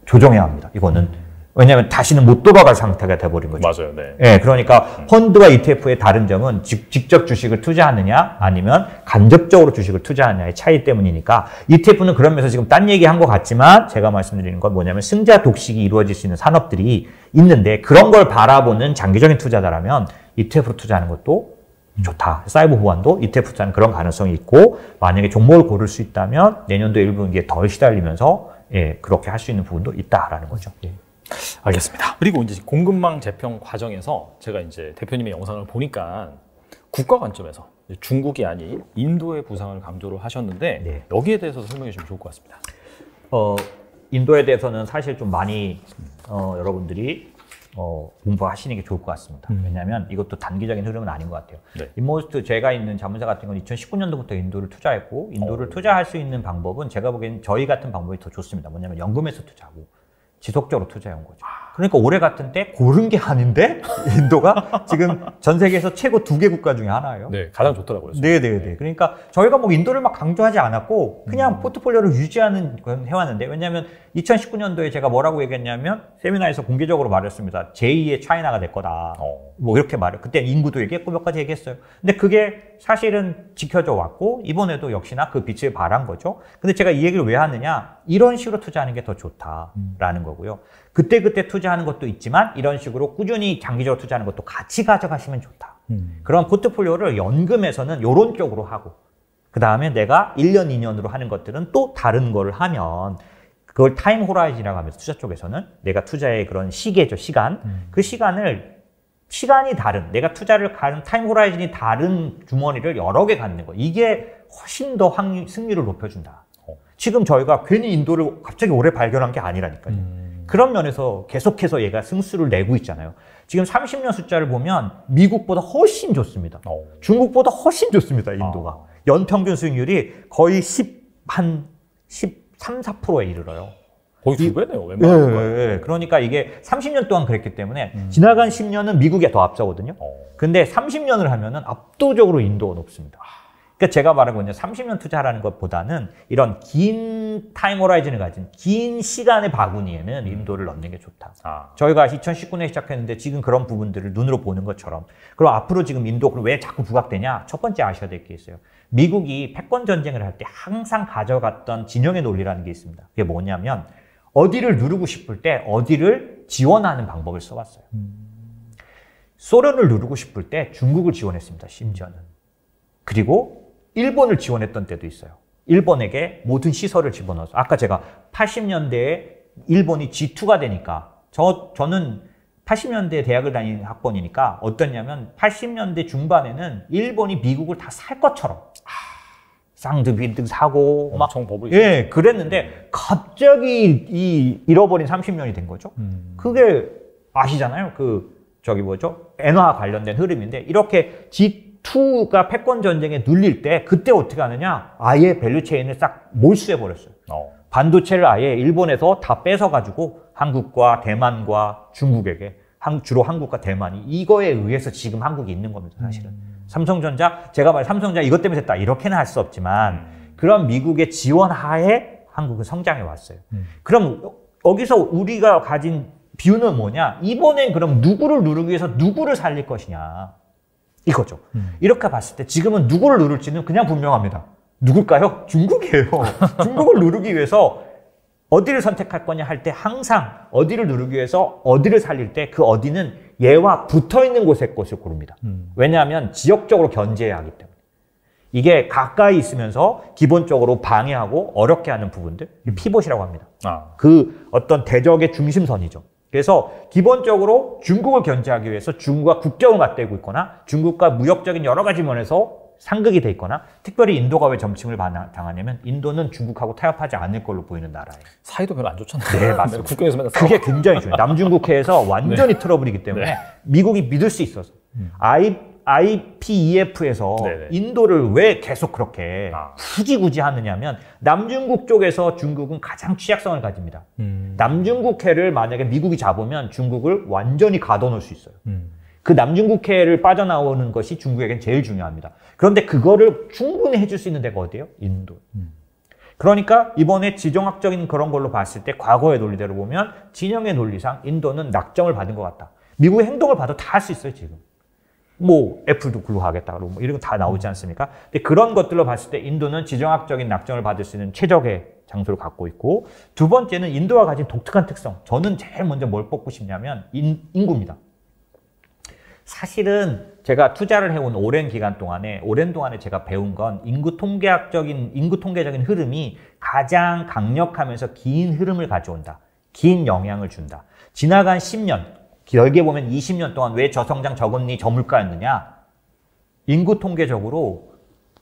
조정해야 합니다. 이거는. 왜냐하면 다시는 못 돌아갈 상태가 돼버린 거죠. 맞아요. 네. 네, 그러니까 펀드와 ETF의 다른 점은 직접 주식을 투자하느냐 아니면 간접적으로 주식을 투자하느냐의 차이 때문이니까 ETF는 그런 면에서 지금 딴 얘기한 것 같지만 제가 말씀드리는 건 뭐냐면 승자 독식이 이루어질 수 있는 산업들이 있는데 그런 걸 바라보는 장기적인 투자자라면 ETF로 투자하는 것도 좋다. 사이버 보안도 ETF 투자는 그런 가능성이 있고 만약에 종목을 고를 수 있다면 내년도 1분기에 덜 시달리면서 예, 그렇게 할 수 있는 부분도 있다라는 거죠. 예. 알겠습니다. 그리고 이제 공급망 재평 과정에서 제가 이제 대표님의 영상을 보니까 국가 관점에서 중국이 아닌 인도의 부상을 강조를 하셨는데 네. 여기에 대해서도 설명해 주시면 좋을 것 같습니다. 인도에 대해서는 사실 좀 많이 여러분들이 공부하시는 게 좋을 것 같습니다. 왜냐하면 이것도 단기적인 흐름은 아닌 것 같아요. 네. 인모스트 제가 있는 자문사 같은 건 2019년도부터 인도를 투자했고 인도를 투자할 수 있는 방법은 제가 보기에는 저희 같은 방법이 더 좋습니다. 뭐냐면 연금에서 투자하고 지속적으로 투자해온 거죠. 그러니까 올해 같은 때 고른 게 아닌데 인도가 지금 전 세계에서 최고 2개 국가 중에 하나예요. 네, 가장 좋더라고요. 네네네. 그러니까 저희가 뭐 인도를 막 강조하지 않았고 그냥 포트폴리오를 유지하는 건 해왔는데 왜냐하면 2019년도에 제가 뭐라고 얘기했냐면 세미나에서 공개적으로 말했습니다. 제2의 차이나가 될 거다. 뭐 이렇게 말해요. 그때 인구도 얘기했고 몇 가지 얘기했어요. 근데 그게 사실은 지켜져 왔고 이번에도 역시나 그 빛을 발한 거죠. 근데 제가 이 얘기를 왜 하느냐, 이런 식으로 투자하는 게 더 좋다라는 거고요. 그때그때 투자하는 것도 있지만 이런 식으로 꾸준히 장기적으로 투자하는 것도 같이 가져가시면 좋다. 그런 포트폴리오를 연금에서는 이런 쪽으로 하고, 그 다음에 내가 1년, 2년으로 하는 것들은 또 다른 걸 하면, 그걸 타임 호라이즌이라고 하면서 투자 쪽에서는 내가 투자의 그런 시계죠, 시간. 그 시간이 다른, 내가 투자를 가는 타임 호라이즌이 다른 주머니를 여러 개 갖는 거. 이게 훨씬 더 승률을 높여준다. 지금 저희가 괜히 인도를 갑자기 올해 발견한 게 아니라니까요. 그런 면에서 계속해서 얘가 승수를 내고 있잖아요. 지금 30년 숫자를 보면 미국보다 훨씬 좋습니다. 중국보다 훨씬 좋습니다, 인도가. 연평균 수익률이 거의 13, 4%에 이르러요. 거의 2배네요. 웬만하면. 네. 그러니까 이게 30년 동안 그랬기 때문에 지나간 10년은 미국이 더 앞서거든요. 근데 30년을 하면은 압도적으로 인도가 높습니다. 그러니까 제가 말한 건요, 30년 투자하라는 것보다는 이런 긴 타임 호라이즌을 가진 긴 시간의 바구니에는 인도를 넣는 게 좋다. 저희가 2019년에 시작했는데 지금 그런 부분들을 눈으로 보는 것처럼, 그럼 앞으로 지금 인도가 왜 자꾸 부각되냐? 첫 번째 아셔야 될 게 있어요. 미국이 패권 전쟁을 할 때 항상 가져갔던 진영의 논리라는 게 있습니다. 그게 뭐냐면 어디를 누르고 싶을 때 어디를 지원하는 방법을 써왔어요. 소련을 누르고 싶을 때 중국을 지원했습니다, 심지어는. 그리고 일본을 지원했던 때도 있어요. 일본에게 모든 시설을 집어넣어서. 아까 제가 80년대에 일본이 G2가 되니까, 저는 80년대 대학을 다니는 학번이니까 어떠냐면 80년대 중반에는 일본이 미국을 다 살 것처럼 쌍드 빈등 사고 막 예, 그랬는데 갑자기 이 잃어버린 30년이 된 거죠. 그게 아시잖아요. 저기 뭐죠? 엔화 관련된 흐름인데, 이렇게 G2가 패권 전쟁에 눌릴 때 그때 어떻게 하느냐? 아예 밸류체인을 싹 몰수해 버렸어요. 반도체를 아예 일본에서 다 뺏어 가지고 한국과 대만과 중국에게, 주로 한국과 대만이, 이거에 의해서 지금 한국이 있는 겁니다, 사실은. 삼성전자, 제가 말해 삼성전자 이것 때문에 됐다 이렇게는 할 수 없지만 그런 미국의 지원 하에 한국은 성장해 왔어요. 그럼 여기서 우리가 가진 비유는 뭐냐? 이번엔 그럼 누구를 누르기 위해서 누구를 살릴 것이냐, 이거죠. 이렇게 봤을 때 지금은 누구를 누를지는 그냥 분명합니다. 누굴까요? 중국이에요. 중국을 누르기 위해서 어디를 선택할 거냐 할 때 항상 어디를 누르기 위해서 어디를 살릴 때 그 어디는 얘와 붙어있는 곳의 것을 고릅니다. 왜냐하면 지역적으로 견제해야 하기 때문에. 이게 가까이 있으면서 기본적으로 방해하고 어렵게 하는 부분들, 피봇이라고 합니다. 그 어떤 대적의 중심선이죠. 그래서 기본적으로 중국을 견제하기 위해서 중국과 국경을 맞대고 있거나 중국과 무역적인 여러 가지 면에서 상극이 돼 있거나, 특별히 인도가 왜 점침을 당하냐면 인도는 중국하고 타협하지 않을 걸로 보이는 나라예요. 사이도 별로 안 좋잖아요. 네, 맞습니다. 국경에서 맨날 그게 굉장히 중요해요. 남중국해에서 완전히 트러블이기 때문에 미국이 믿을 수 있어서 IPEF에서 인도를 왜 계속 그렇게 굳이 하느냐면, 남중국 쪽에서 중국은 가장 취약성을 가집니다. 남중국해를 만약에 미국이 잡으면 중국을 완전히 가둬놓을 수 있어요. 그 남중국해를 빠져나오는 것이 중국에겐 제일 중요합니다. 그런데 그거를 충분히 해줄 수 있는 데가 어디예요? 인도. 그러니까 이번에 지정학적인 그런 걸로 봤을 때 과거의 논리대로 보면 진영의 논리상 인도는 낙점을 받은 것 같다. 미국의 행동을 봐도 다 할 수 있어요, 지금. 뭐 애플도 글로 가겠다 그러고 뭐 이런 거 다 나오지 않습니까? 근데 그런 것들로 봤을 때 인도는 지정학적인 낙점을 받을 수 있는 최적의 장소를 갖고 있고, 두 번째는 인도가 가진 독특한 특성. 저는 제일 먼저 뭘 뽑고 싶냐면 인구입니다. 사실은 제가 투자를 해온 오랜 동안에 제가 배운 건 인구 통계적인 흐름이 가장 강력하면서 긴 흐름을 가져온다. 긴 영향을 준다. 지나간 10년, 길게 보면 20년 동안 왜 저성장 저금리 저물가였느냐? 인구 통계적으로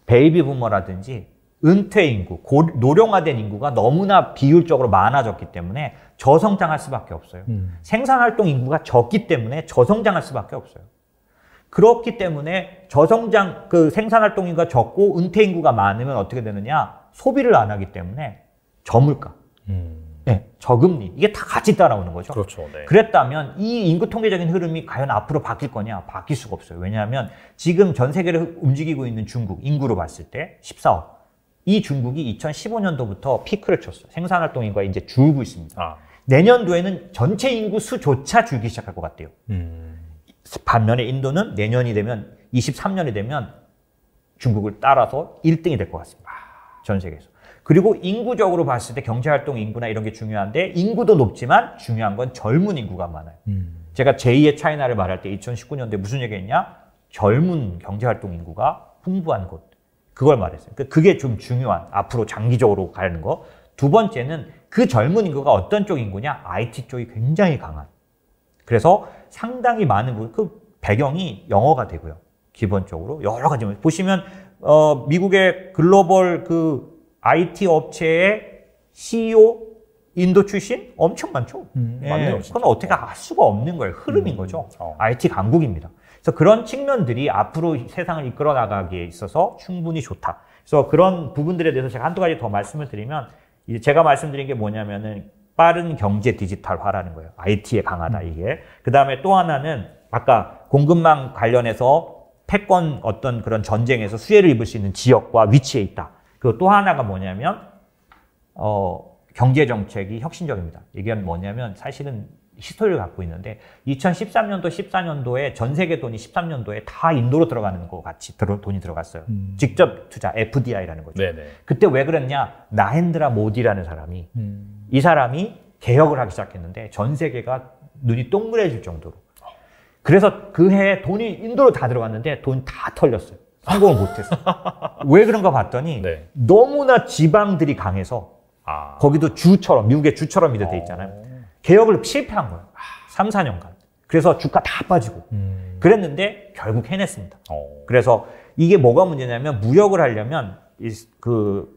베이비 부머라든지 은퇴 인구, 노령화된 인구가 너무나 비율적으로 많아졌기 때문에 저성장할 수밖에 없어요. 생산활동 인구가 적기 때문에 저성장할 수밖에 없어요. 그렇기 때문에 생산활동 인구가 적고 은퇴 인구가 많으면 어떻게 되느냐? 소비를 안 하기 때문에 저물가, 네, 저금리, 이게 다 같이 따라오는 거죠. 그렇죠. 네. 그랬다면 이 인구 통계적인 흐름이 과연 앞으로 바뀔 거냐? 바뀔 수가 없어요. 왜냐하면 지금 전 세계를 움직이고 있는 중국, 인구로 봤을 때 14억. 이 중국이 2015년도부터 피크를 쳤어요. 생산활동 인구가 이제 줄고 있습니다. 내년도에는 전체 인구 수조차 줄기 시작할 것 같아요. 반면에 인도는 내년이 되면 23년이 되면 중국을 따라서 1등이 될 것 같습니다. 전 세계에서. 그리고 인구적으로 봤을 때 경제활동 인구나 이런 게 중요한데 인구도 높지만 중요한 건 젊은 인구가 많아요. 제가 제2의 차이나를 말할 때 2019년도에 무슨 얘기했냐? 젊은 경제활동 인구가 풍부한 곳. 그걸 말했어요. 그게 좀 중요한 앞으로 장기적으로 가는 거. 두 번째는 그 젊은 인구가 어떤 쪽 인구냐? IT 쪽이 굉장히 강한. 그래서 상당히 많은 그 배경이 영어가 되고요. 기본적으로 여러 가지 보시면 미국의 글로벌 그 IT 업체의 CEO 인도 출신 엄청 많죠. 맞네요. 그건 어떻게 알 수가 없는 거예요. 흐름인 거죠. IT 강국입니다. 그래서 그런 측면들이 앞으로 세상을 이끌어 나가기에 있어서 충분히 좋다. 그래서 그런 부분들에 대해서 제가 한두 가지 더 말씀을 드리면 이제 제가 말씀드린 게 뭐냐면은 빠른 경제 디지털화라는 거예요. IT에 강하다 이게. 그 다음에 또 하나는 아까 공급망 관련해서 패권 어떤 그런 전쟁에서 수혜를 입을 수 있는 지역과 위치에 있다. 그리고 또 하나가 뭐냐면 경제 정책이 혁신적입니다. 이게 뭐냐면 사실은 히스토리를 갖고 있는데 2013년도, 14년도에 전 세계 돈이 13년도에 다 인도로 들어가는 거 같이 돈이 들어갔어요. 직접 투자, FDI라는 거죠. 네네. 그때 왜 그랬냐? 나헨드라 모디라는 사람이 이 사람이 개혁을 하기 시작했는데 전 세계가 눈이 동그래질 정도로. 그래서 그 해에 돈이 인도로 다 들어갔는데 돈 다 털렸어요. 성공을 못했어요. 왜 그런가 봤더니 네. 너무나 지방들이 강해서 거기도 주처럼 미국의 주처럼 이렇게 돼 있잖아요. 개혁을 실패한 거예요. 3, 4년간. 그래서 주가 다 빠지고 그랬는데 결국 해냈습니다. 그래서 이게 뭐가 문제냐면 무역을 하려면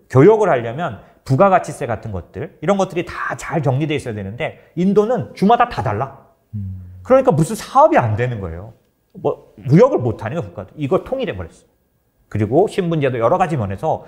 교역을 하려면 부가가치세 같은 것들 이런 것들이 다 잘 정리돼 있어야 되는데 인도는 주마다 다 달라. 그러니까 무슨 사업이 안 되는 거예요. 뭐 무역을 못 하니까 국가도 이걸 통일해 버렸어요. 그리고 신분제도 여러 가지 면에서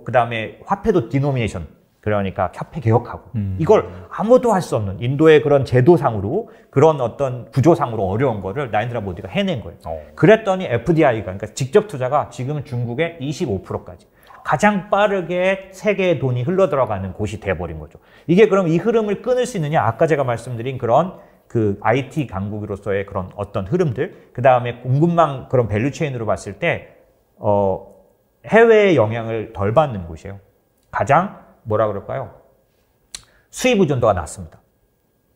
그다음에 화폐도 디노미네이션 그러니까 화폐 개혁하고 이걸 아무도 할 수 없는 인도의 그런 제도상으로 그런 어떤 구조상으로 어려운 거를 나렌드라 모디가 해낸 거예요. 그랬더니 FDI가 그러니까 직접 투자가 지금은 중국의 25%까지 가장 빠르게 세계의 돈이 흘러 들어가는 곳이 돼버린 거죠. 이게 그럼 이 흐름을 끊을 수 있느냐? 아까 제가 말씀드린 그런 그 IT 강국으로서의 그런 어떤 흐름들, 그 다음에 공급망 그런 밸류체인으로 봤을 때 해외의 영향을 덜 받는 곳이에요. 가장 뭐라 그럴까요? 수입 의존도가 낮습니다.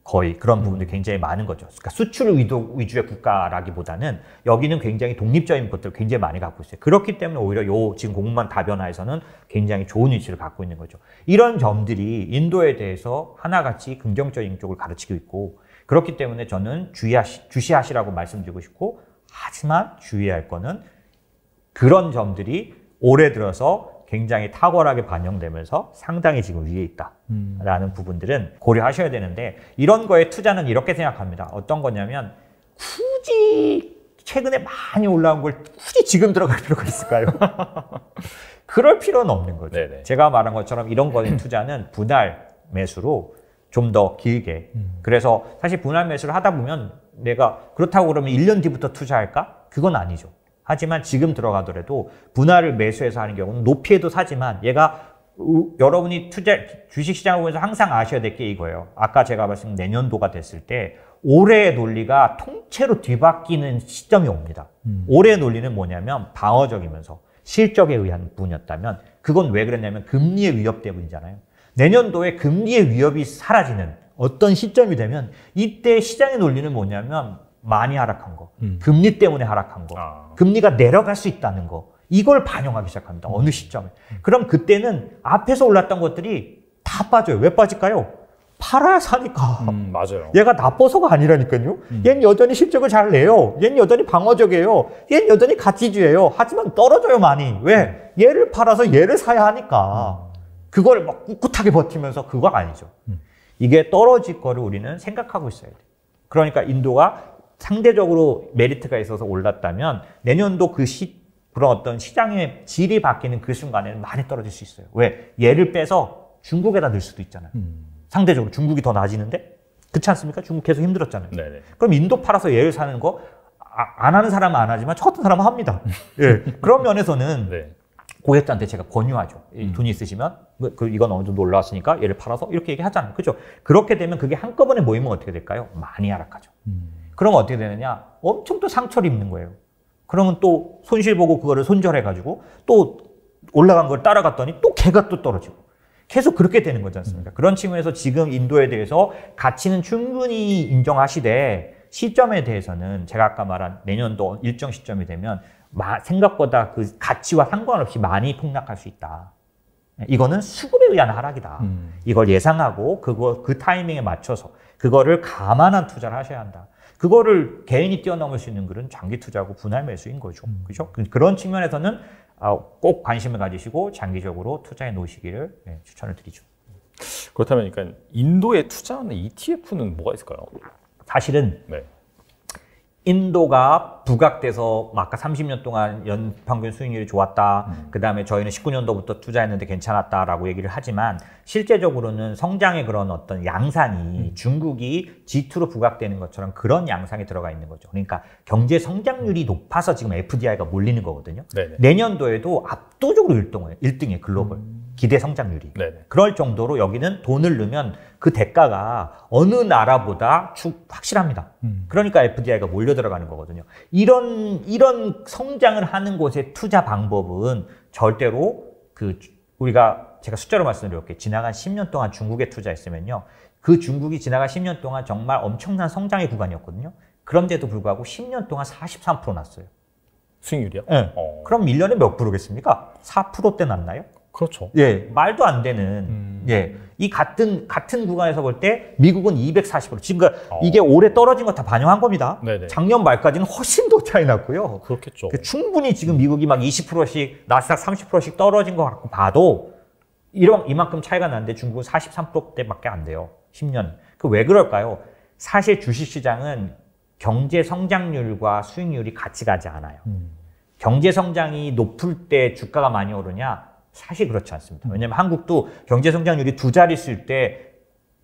거의 그런 부분들이 굉장히 많은 거죠. 그러니까 수출 위주의 국가라기보다는 여기는 굉장히 독립적인 것들을 굉장히 많이 갖고 있어요. 그렇기 때문에 오히려 지금 공급망 다변화에서는 굉장히 좋은 위치를 갖고 있는 거죠. 이런 점들이 인도에 대해서 하나같이 긍정적인 쪽을 가르치고 있고 그렇기 때문에 저는 주시하시라고 말씀드리고 싶고 하지만 주의할 거는 그런 점들이 올해 들어서 굉장히 탁월하게 반영되면서 상당히 지금 위에 있다라는 부분들은 고려하셔야 되는데 이런 거에 투자는 이렇게 생각합니다. 어떤 거냐면 굳이 최근에 많이 올라온 걸 굳이 지금 들어갈 필요가 있을까요? 그럴 필요는 없는 거죠. 네네. 제가 말한 것처럼 이런 거에 투자는 분할 매수로 좀 더 길게. 그래서 사실 분할 매수를 하다 보면 내가 그렇다고 그러면 1년 뒤부터 투자할까? 그건 아니죠. 하지만 지금 들어가더라도 분할을 매수해서 하는 경우는 높이에도 사지만 얘가 여러분이 주식시장을 보면서 항상 아셔야 될 게 이거예요. 아까 제가 말씀드린 내년도가 됐을 때 올해의 논리가 통째로 뒤바뀌는 시점이 옵니다. 올해의 논리는 뭐냐면 방어적이면서 실적에 의한 부분이었다면 그건 왜 그랬냐면 금리의 위협 때문이잖아요. 내년도에 금리의 위협이 사라지는 어떤 시점이 되면 이때 시장의 논리는 뭐냐면 많이 하락한 거, 금리 때문에 하락한 거, 금리가 내려갈 수 있다는 거 이걸 반영하기 시작합니다. 어느 시점에. 그럼 그때는 앞에서 올랐던 것들이 다 빠져요. 왜 빠질까요? 팔아야 사니까. 맞아요. 얘가 나빠서가 아니라니까요. 얘는 여전히 실적을 잘 내요. 얘는 여전히 방어적이에요. 얘는 여전히 가치주예요. 하지만 떨어져요 많이. 왜? 얘를 팔아서 얘를 사야 하니까. 그걸 막 꿋꿋하게 버티면서 그거 아니죠. 이게 떨어질 거를 우리는 생각하고 있어야 돼요. 그러니까 인도가 상대적으로 메리트가 있어서 올랐다면 내년도 그런 어떤 시장의 질이 바뀌는 그 순간에는 많이 떨어질 수 있어요. 왜? 얘를 빼서 중국에다 넣을 수도 있잖아요. 상대적으로 중국이 더 나아지는데 그렇지 않습니까? 중국 계속 힘들었잖아요. 네네. 그럼 인도 팔아서 얘를 사는 거 안 하는 사람은 안 하지만 저 같은 사람은 합니다. 예. 그런 면에서는 네. 고객들한테 제가 권유하죠. 돈이 있으시면 이건 어느 정도 올라왔으니까 얘를 팔아서 이렇게 얘기하잖아요. 그렇죠? 그렇게 되면 그게 한꺼번에 모이면 어떻게 될까요? 많이 하락하죠. 그러면 어떻게 되느냐? 엄청 또 상처를 입는 거예요. 그러면 또 손실 보고 그거를 손절해가지고 또 올라간 걸 따라갔더니 또 걔가 또 떨어지고 계속 그렇게 되는 거지 않습니까? 그런 측면에서 지금 인도에 대해서 가치는 충분히 인정하시되 시점에 대해서는 제가 아까 말한 내년도 일정 시점이 되면 생각보다 그 가치와 상관없이 많이 폭락할 수 있다. 이거는 수급에 의한 하락이다. 이걸 예상하고 그 타이밍에 맞춰서 그거를 감안한 투자를 하셔야 한다. 그거를 개인이 뛰어넘을 수 있는 글은 장기 투자고 분할 매수인 거죠. 그죠? 그런 측면에서는 꼭 관심을 가지시고 장기적으로 투자해 놓으시기를 추천을 드리죠. 그렇다면 그러니까 인도에 투자하는 ETF는 뭐가 있을까요? 사실은 네. 인도가 부각돼서 아까 30년 동안 연평균 수익률이 좋았다. 그 다음에 저희는 19년도부터 투자했는데 괜찮았다라고 얘기를 하지만 실제적으로는 성장의 그런 어떤 양상이 중국이 G2로 부각되는 것처럼 그런 양상이 들어가 있는 거죠. 그러니까 경제 성장률이 높아서 지금 FDI가 몰리는 거거든요. 네네. 내년도에도 압도적으로 1등이에요. 글로벌. 기대 성장률이. 네네. 그럴 정도로 여기는 돈을 넣으면 그 대가가 어느 나라보다 확실합니다. 그러니까 FDI가 몰려 들어가는 거거든요. 이런 성장을 하는 곳의 투자 방법은 절대로 제가 숫자로 말씀드릴게요. 지나간 10년 동안 중국에 투자했으면요. 그 중국이 지나간 10년 동안 정말 엄청난 성장의 구간이었거든요. 그런데도 불구하고 10년 동안 43% 났어요. 수익률이요? 네. 그럼 1년에 몇 프로겠습니까? 4%대 났나요? 그렇죠. 예, 말도 안 되는, 이 같은 구간에서 볼 때 미국은 240%. 지금 이게 올해 떨어진 거 다 반영한 겁니다. 네네. 작년 말까지는 훨씬 더 차이 났고요. 그렇겠죠. 충분히 지금 미국이 막 20%씩, 나스닥 30%씩 떨어진 거 갖고 봐도 이만큼 차이가 나는데 중국은 43%대밖에 안 돼요. 10년. 왜 그럴까요? 사실 주식시장은 경제 성장률과 수익률이 같이 가지 않아요. 경제 성장이 높을 때 주가가 많이 오르냐? 사실 그렇지 않습니다. 왜냐하면 한국도 경제 성장률이 2자릿수일 때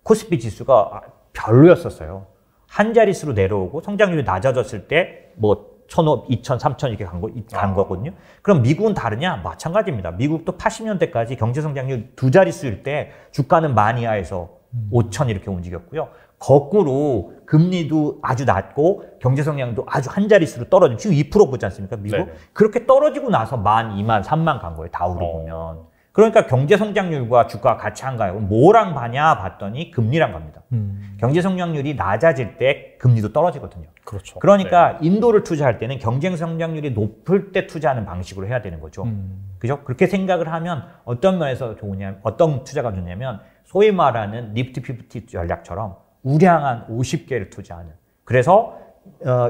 코스피 지수가 별로였었어요. 한 자릿수로 내려오고 성장률이 낮아졌을 때 뭐 1,500, 2,000, 3,000 이렇게 간 거거든요. 그럼 미국은 다르냐? 마찬가지입니다. 미국도 80년대까지 경제 성장률 2자릿수일 때 주가는 만 이하에서 5,000 이렇게 움직였고요. 거꾸로 금리도 아주 낮고 경제 성장도 아주 한 자릿수로 떨어지고 지금 2% 보지 않습니까? 미국? 네네. 그렇게 떨어지고 나서 10,000, 20,000, 30,000 간 거예요. 다우로 보면. 그러니까 경제 성장률과 주가가 같이 안 가요. 뭐랑 가냐 봤더니 금리랑 갑니다. 경제 성장률이 낮아질 때 금리도 떨어지거든요. 그렇죠. 그러니까 네. 인도를 투자할 때는 경제 성장률이 높을 때 투자하는 방식으로 해야 되는 거죠. 그죠? 그렇게 생각을 하면 어떤 면에서 좋으냐, 어떤 투자가 좋냐면 소위 말하는 니프티 50 전략처럼 우량한 50개를 투자하는. 그래서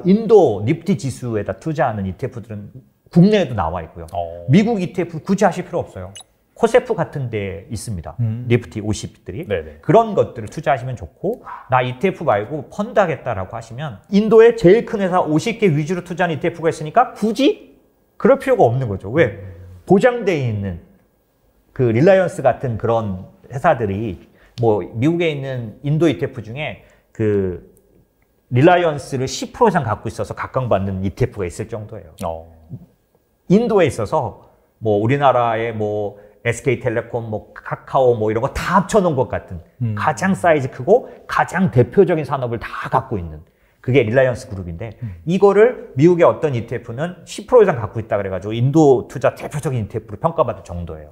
인도 니프티 지수에다 투자하는 ETF들은 국내에도 나와 있고요. 미국 ETF 굳이 하실 필요 없어요. 코세프 같은 데 있습니다. 니프티 50들이. 네네. 그런 것들을 투자하시면 좋고 나 ETF 말고 펀드 하겠다라고 하시면 인도의 제일 큰 회사 50개 위주로 투자하는 ETF가 있으니까 굳이 그럴 필요가 없는 거죠. 왜? 보장되어 있는 그 릴라이언스 같은 그런 회사들이 뭐 미국에 있는 인도 ETF 중에 그 릴라이언스를 10% 이상 갖고 있어서 각광받는 ETF가 있을 정도예요. 인도에 있어서 뭐 우리나라의 뭐 SK텔레콤, 뭐 카카오 뭐 이런 거 다 합쳐놓은 것 같은 가장 사이즈 크고 가장 대표적인 산업을 다 갖고 있는 그게 릴라이언스 그룹인데 이거를 미국의 어떤 ETF는 10% 이상 갖고 있다 그래가지고 인도 투자 대표적인 ETF로 평가받을 정도예요.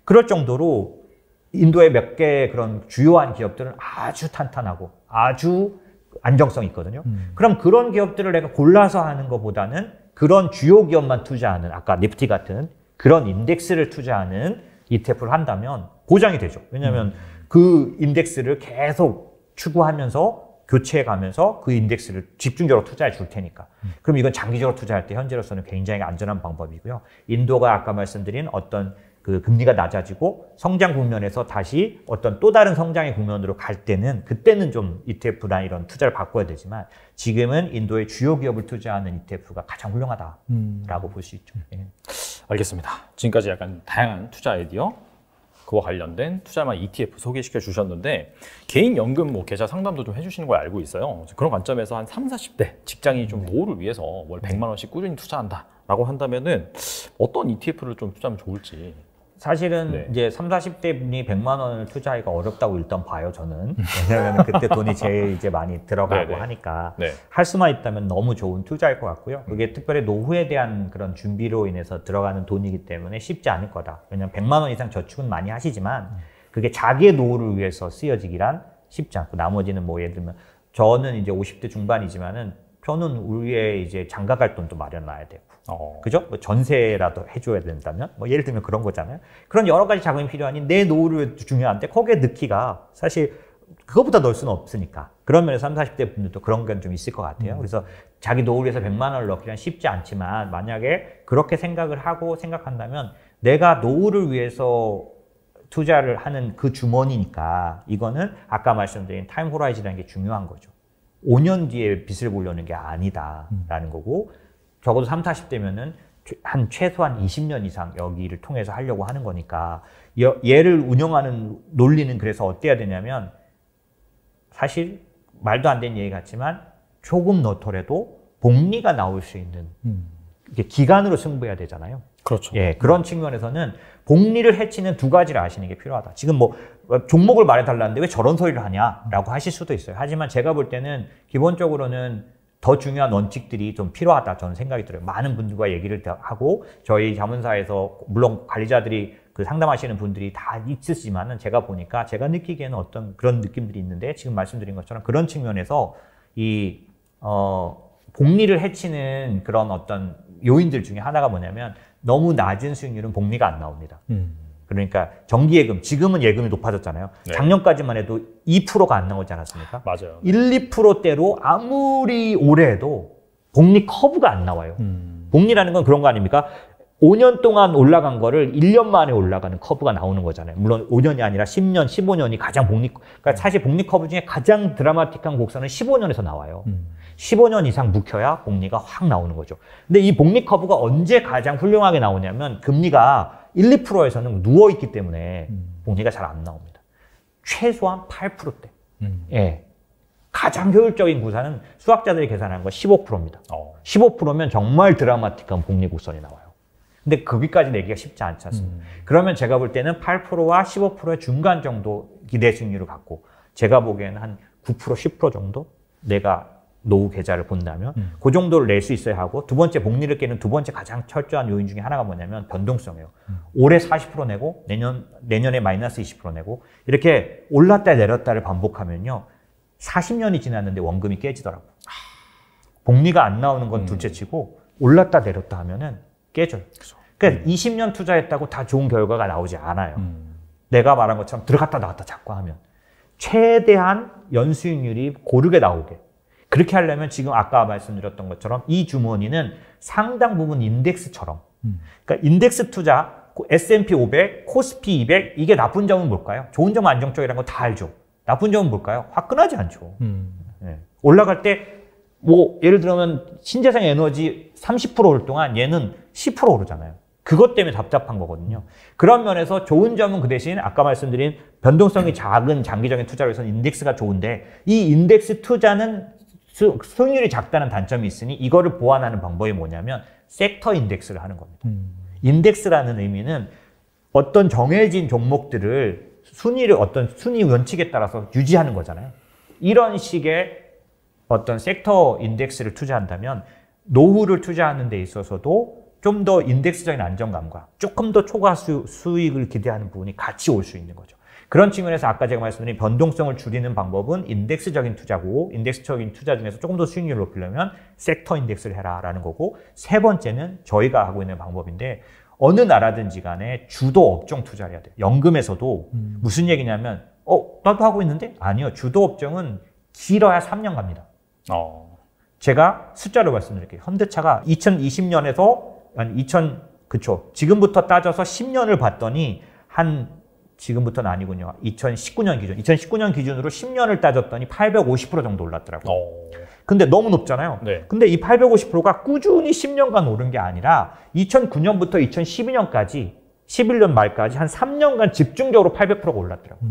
그럴 정도로 인도의 몇 개의 그런 주요한 기업들은 아주 탄탄하고 아주 안정성이 있거든요. 그럼 그런 기업들을 내가 골라서 하는 것보다는 그런 주요 기업만 투자하는 아까 니프티 같은 그런 인덱스를 투자하는 ETF를 한다면 보장이 되죠. 왜냐하면 그 인덱스를 계속 추구하면서 교체해가면서 그 인덱스를 집중적으로 투자해 줄 테니까. 그럼 이건 장기적으로 투자할 때 현재로서는 굉장히 안전한 방법이고요. 인도가 아까 말씀드린 어떤 그 금리가 낮아지고 성장 국면에서 다시 어떤 또 다른 성장의 국면으로 갈 때는 그때는 좀 ETF나 이런 투자를 바꿔야 되지만 지금은 인도의 주요 기업을 투자하는 ETF가 가장 훌륭하다라고 볼 수 있죠. 예. 알겠습니다. 지금까지 약간 다양한 투자 아이디어 그와 관련된 투자만 ETF 소개시켜 주셨는데 개인 연금 뭐 계좌 상담도 좀 해주시는 걸 알고 있어요. 그런 관점에서 한 30, 40대 직장인이 좀 노후를 위해서 월 100만 원씩 꾸준히 투자한다라고 한다면은 어떤 ETF를 좀 투자하면 좋을지. 사실은 네. 이제 30, 40대 분이 100만 원을 투자하기가 어렵다고 일단 봐요, 저는. 왜냐하면 그때 돈이 제일 이제 많이 들어가고 네네. 하니까 네. 할 수만 있다면 너무 좋은 투자일 것 같고요. 그게 특별히 노후에 대한 그런 준비로 인해서 들어가는 돈이기 때문에 쉽지 않을 거다. 왜냐하면 100만 원 이상 저축은 많이 하시지만 그게 자기의 노후를 위해서 쓰여지기란 쉽지 않고 나머지는 뭐 예를 들면 저는 이제 50대 중반이지만은 저는 우리의 이제 장가갈 돈도 마련해야 되고. 그죠? 뭐 전세라도 해줘야 된다면? 뭐 예를 들면 그런 거잖아요. 그런 여러 가지 자금이 필요하니 내 노후를 중요한데 거기에 넣기가 사실 그것보다 넣을 수는 없으니까. 그런 면에서 30, 40대 분들도 그런 건 좀 있을 것 같아요. 그래서 자기 노후를 위해서 100만 원을 넣기란 쉽지 않지만 만약에 그렇게 생각을 하고 생각한다면 내가 노후를 위해서 투자를 하는 그 주머니니까 이거는 아까 말씀드린 타임 호라이즌이라는 게 중요한 거죠. 5년 뒤에 빚을 보려는 게 아니다라는 거고 적어도 30, 40대면은 한 최소한 20년 이상 여기를 통해서 하려고 하는 거니까 얘를 운영하는 논리는 그래서 어때야 되냐면 사실 말도 안 되는 얘기 같지만 조금 넣더라도 복리가 나올 수 있는 이게 기간으로 승부해야 되잖아요. 그렇죠. 예, 그런 측면에서는 복리를 해치는 두 가지를 아시는 게 필요하다. 지금 뭐 종목을 말해달라는데 왜 저런 소리를 하냐라고 하실 수도 있어요. 하지만 제가 볼 때는 기본적으로는 더 중요한 원칙들이 좀 필요하다 저는 생각이 들어요. 많은 분들과 얘기를 하고 저희 자문사에서 물론 관리자들이 그 상담하시는 분들이 다 있으시지만은 제가 보니까 제가 느끼기에는 어떤 그런 느낌들이 있는데 지금 말씀드린 것처럼 그런 측면에서 이 복리를 해치는 그런 어떤 요인들 중에 하나가 뭐냐면 너무 낮은 수익률은 복리가 안 나옵니다. 그러니까 정기예금, 지금은 예금이 높아졌잖아요. 네. 작년까지만 해도 2%가 안 나오지 않았습니까? 맞아요. 1, 2%대로 아무리 오래 해도 복리 커브가 안 나와요. 복리라는 건 그런 거 아닙니까? 5년 동안 올라간 거를 1년 만에 올라가는 커브가 나오는 거잖아요. 물론 5년이 아니라 10년, 15년이 가장 그러니까 사실 복리 커브 중에 가장 드라마틱한 곡선은 15년에서 나와요. 15년 이상 묵혀야 복리가 확 나오는 거죠. 근데 이 복리 커브가 언제 가장 훌륭하게 나오냐면 금리가 1, 2%에서는 누워있기 때문에 복리가 잘 안 나옵니다. 최소한 8%대. 예. 가장 효율적인 구사는 수학자들이 계산한 건 15%입니다. 15%면 정말 드라마틱한 복리 곡선이 나와요. 근데 거기까지 내기가 쉽지 않지 않습니까? 그러면 제가 볼 때는 8%와 15%의 중간 정도 기대 수익률을 갖고 제가 보기에는 한 9%, 10% 정도 내가 노후 계좌를 본다면 그 정도를 낼 수 있어야 하고 두 번째 복리를 깨는 두 번째 가장 철저한 요인 중에 하나가 뭐냐면 변동성이에요. 올해 40% 내고 내년에 마이너스 20% 내고 이렇게 올랐다 내렸다를 반복하면요. 40년이 지났는데 원금이 깨지더라고요. 복리가 안 나오는 건 둘째치고 올랐다 내렸다 하면은 깨져요. 그러니까 20년 투자했다고 다 좋은 결과가 나오지 않아요. 내가 말한 것처럼 들어갔다 나왔다 자꾸 하면 최대한 연수익률이 고르게 나오게 그렇게 하려면 지금 아까 말씀드렸던 것처럼 이 주머니는 상당 부분 인덱스처럼 그러니까 인덱스 투자 S&P 500, 코스피 200 이게 나쁜 점은 뭘까요? 좋은 점 안정적이라는 거 다 알죠. 나쁜 점은 뭘까요? 화끈하지 않죠. 네. 올라갈 때 뭐 예를 들면 신재생 에너지 30% 오를 동안 얘는 10% 오르잖아요. 그것 때문에 답답한 거거든요. 그런 면에서 좋은 점은 그 대신 아까 말씀드린 변동성이 작은 장기적인 투자로 해서는 인덱스가 좋은데 이 인덱스 투자는 수익률이 작다는 단점이 있으니 이거를 보완하는 방법이 뭐냐면 섹터 인덱스를 하는 겁니다. 인덱스라는 의미는 어떤 정해진 종목들을 어떤 순위 원칙에 따라서 유지하는 거잖아요. 이런 식의 어떤 섹터 인덱스를 투자한다면 노후를 투자하는 데 있어서도 좀 더 인덱스적인 안정감과 조금 더 초과 수익을 기대하는 부분이 같이 올 수 있는 거죠. 그런 측면에서 아까 제가 말씀드린 변동성을 줄이는 방법은 인덱스적인 투자고 인덱스적인 투자 중에서 조금 더 수익률을 높이려면 섹터 인덱스를 해라라는 거고 세 번째는 저희가 하고 있는 방법인데 어느 나라든지 간에 주도 업종 투자를 해야 돼요. 연금에서도 무슨 얘기냐면 나도 하고 있는데? 아니요. 주도 업종은 길어야 3년 갑니다. 제가 숫자로 말씀드릴게요. 현대차가 2020년에서 지금부터 따져서 10년을 봤더니 지금부터는 아니군요. 2019년 기준. 2019년 기준으로 10년을 따졌더니 850% 정도 올랐더라고요. 근데 너무 높잖아요. 네. 근데 이 850%가 꾸준히 10년간 오른 게 아니라 2009년부터 2012년까지 11년 말까지 한 3년간 집중적으로 800%가 올랐더라고요.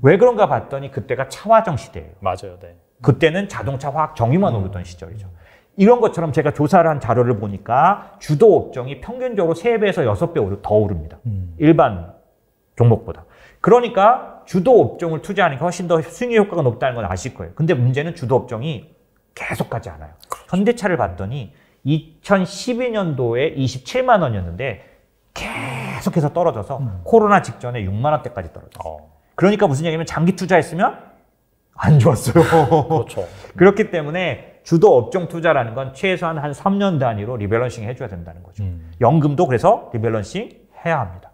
왜 그런가 봤더니 그때가 차화정 시대예요. 맞아요. 네. 그때는 자동차, 화학, 정유만 오르던 시절이죠. 이런 것처럼 제가 조사를 한 자료를 보니까 주도 업종이 평균적으로 3배에서 6배 더 오릅니다. 일반 종목보다. 그러니까 주도 업종을 투자하니까 훨씬 더 수익 효과가 높다는 건 아실 거예요. 근데 문제는 주도 업종이 계속 가지 않아요. 현대차를 봤더니 2012년도에 27만 원이었는데 계속해서 떨어져서 코로나 직전에 6만 원대까지 떨어졌어요. 그러니까 무슨 얘기냐면 장기 투자했으면 안 좋았어요. 그렇죠. 그렇기 때문에 주도 업종 투자라는 건 최소한 한 3년 단위로 리밸런싱 해줘야 된다는 거죠. 연금도 그래서 리밸런싱 해야 합니다.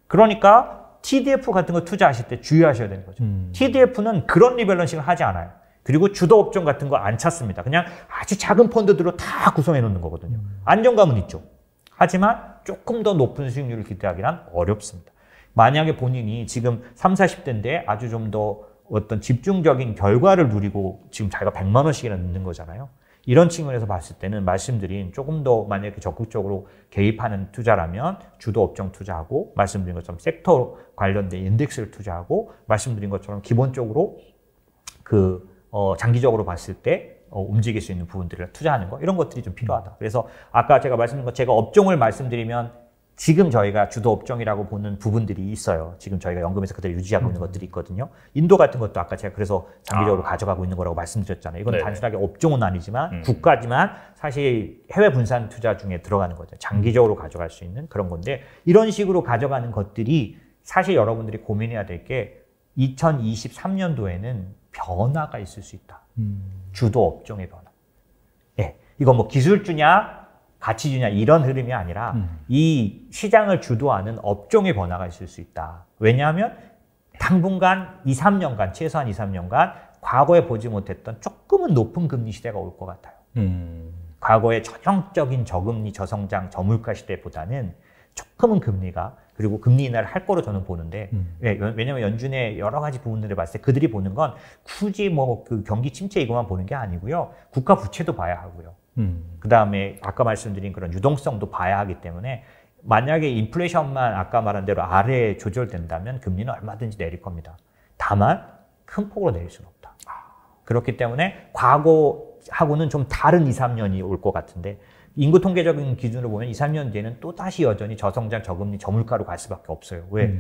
그러니까 TDF 같은 거 투자하실 때 주의하셔야 되는 거죠. TDF는 그런 리밸런싱을 하지 않아요. 그리고 주도 업종 같은 거 안 찾습니다. 그냥 아주 작은 펀드들로 다 구성해 놓는 거거든요. 안정감은 있죠. 하지만 조금 더 높은 수익률을 기대하기는 어렵습니다. 만약에 본인이 지금 30, 40대인데 아주 좀 더 어떤 집중적인 결과를 누리고 지금 자기가 100만 원씩이나 넣는 거잖아요. 이런 측면에서 봤을 때는 말씀드린 조금 더 만약에 적극적으로 개입하는 투자라면 주도 업종 투자하고 말씀드린 것처럼 섹터 관련된 인덱스를 투자하고 말씀드린 것처럼 기본적으로 장기적으로 봤을 때 움직일 수 있는 부분들을 투자하는 거 이런 것들이 좀 필요하다. 그래서 아까 제가 말씀드린 것 제가 업종을 말씀드리면 지금 저희가 주도 업종이라고 보는 부분들이 있어요. 지금 저희가 연금에서 그대로 유지하고 있는 것들이 있거든요. 인도 같은 것도 아까 제가 그래서 장기적으로 가져가고 있는 거라고 말씀드렸잖아요. 이건 네네. 단순하게 업종은 아니지만 국가지만 사실 해외 분산 투자 중에 들어가는 거죠. 장기적으로 가져갈 수 있는 그런 건데 이런 식으로 가져가는 것들이 사실 여러분들이 고민해야 될 게 2023년도에는 변화가 있을 수 있다. 주도 업종의 변화. 예, 이거 뭐 기술주냐 가치주냐 이런 흐름이 아니라 이 시장을 주도하는 업종의 변화가 있을 수 있다. 왜냐하면 당분간 2, 3년간 최소한 2, 3년간 과거에 보지 못했던 조금은 높은 금리 시대가 올 것 같아요. 과거의 전형적인 저금리, 저성장, 저물가 시대보다는 조금은 금리가 그리고 금리 인하를 할 거로 저는 보는데 왜냐하면 연준의 여러 가지 부분들을 봤을 때 그들이 보는 건 굳이 뭐 그 경기 침체 이것만 보는 게 아니고요. 국가 부채도 봐야 하고요. 그 다음에 아까 말씀드린 그런 유동성도 봐야 하기 때문에 만약에 인플레이션만 아까 말한 대로 아래에 조절된다면 금리는 얼마든지 내릴 겁니다. 다만 큰 폭으로 내릴 수는 없다. 그렇기 때문에 과거하고는 좀 다른 2, 3년이 올 것 같은데 인구 통계적인 기준으로 보면 2, 3년 뒤에는 또다시 여전히 저성장, 저금리, 저물가로 갈 수밖에 없어요. 왜?